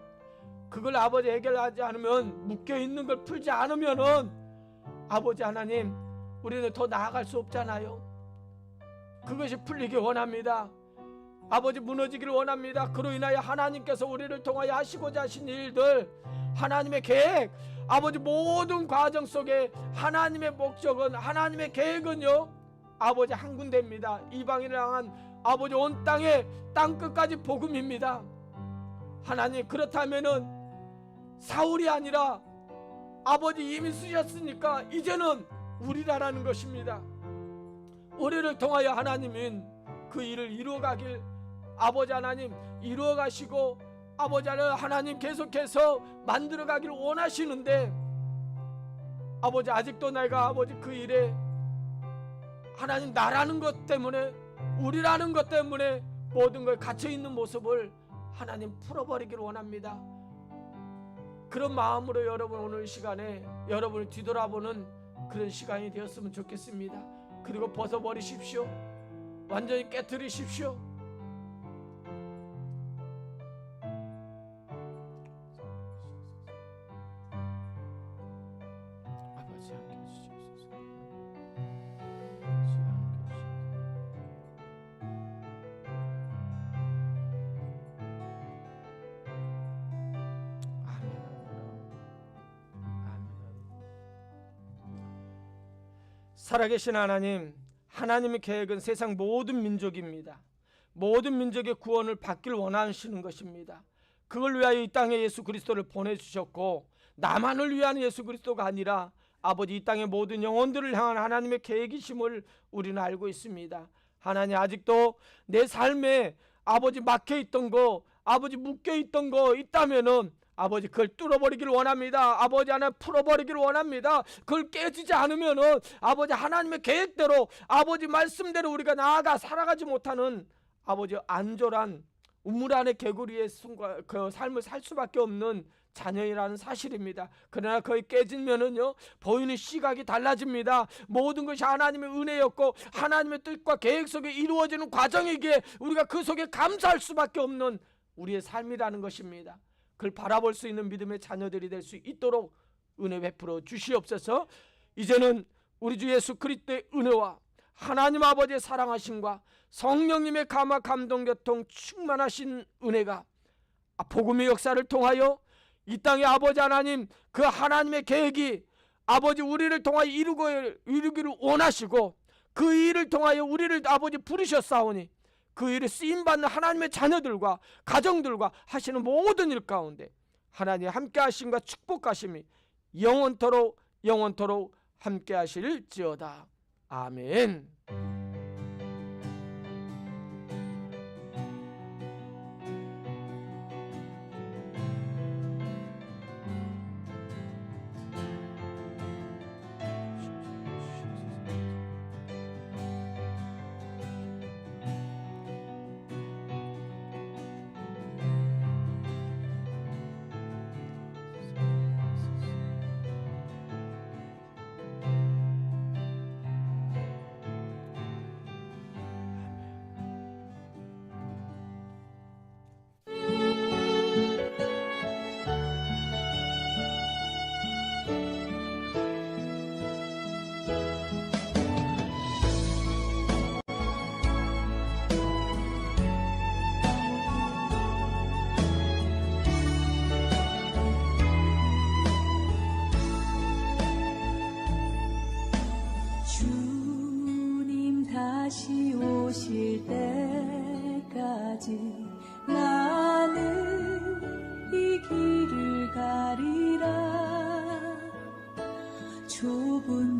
그걸 아버지 해결하지 않으면 묶여있는 걸 풀지 않으면은 아버지 하나님 우리는 더 나아갈 수 없잖아요. 그것이 풀리기 원합니다. 아버지 무너지기를 원합니다. 그로 인하여 하나님께서 우리를 통하여 하시고자 하신 일들 하나님의 계획 아버지 모든 과정 속에 하나님의 목적은 하나님의 계획은요 아버지 한 군데입니다. 이방인을 향한 아버지 온 땅의 땅끝까지 복음입니다. 하나님 그렇다면은 사울이 아니라 아버지 이미 쓰셨으니까 이제는 우리라라는 것입니다. 우리를 통하여 하나님은 그 일을 이루어가길 아버지 하나님 이루어가시고 아버지 하나님 계속해서 만들어가기를 원하시는데 아버지 아직도 내가 아버지 그 일에 하나님 나라는 것 때문에 우리라는 것 때문에 모든 걸 갇혀있는 모습을 하나님 풀어버리기를 원합니다. 그런 마음으로 여러분 오늘 시간에 여러분을 뒤돌아보는 그런 시간이 되었으면 좋겠습니다. 그리고 벗어버리십시오. 완전히 깨트리십시오. 아버지 함께 해주시옵소서. 살아계신 하나님, 하나님의 계획은 세상 모든 민족입니다. 모든 민족의 구원을 받길 원하시는 것입니다. 그걸 위하여 이 땅에 예수 그리스도를 보내주셨고 나만을 위한 예수 그리스도가 아니라 아버지 이 땅의 모든 영혼들을 향한 하나님의 계획이심을 우리는 알고 있습니다. 하나님 아직도 내 삶에 아버지 막혀있던 거 아버지 묶여있던 거 있다면은 아버지 그걸 뚫어버리기를 원합니다. 아버지 하나 풀어버리기를 원합니다. 그걸 깨지지 않으면은 아버지 하나님의 계획대로 아버지 말씀대로 우리가 나아가 살아가지 못하는 아버지 안졸한 우물 안의 개구리의 그 삶을 살 수밖에 없는 자녀이라는 사실입니다. 그러나 거의 깨지면은요 보이는 시각이 달라집니다. 모든 것이 하나님의 은혜였고 하나님의 뜻과 계획 속에 이루어지는 과정이기에 우리가 그 속에 감사할 수밖에 없는 우리의 삶이라는 것입니다. 그걸 바라볼 수 있는 믿음의 자녀들이 될 수 있도록 은혜 베풀어 주시옵소서. 이제는 우리 주 예수 그리스도의 은혜와 하나님 아버지의 사랑하심과 성령님의 감화 감동 교통 충만하신 은혜가 복음의 역사를 통하여 이 땅의 아버지 하나님, 그 하나님의 계획이 아버지 우리를 통하여 이루기를 원하시고 그 일을 통하여 우리를 아버지 부르셨사오니 그 일을 쓰임받는 하나님의 자녀들과 가정들과 하시는 모든 일 가운데 하나님 함께 하심과 축복하심이 영원토록 함께 하실지어다. 아멘. 다시 오실 때까지 나는 이 길을 가리라. 좁은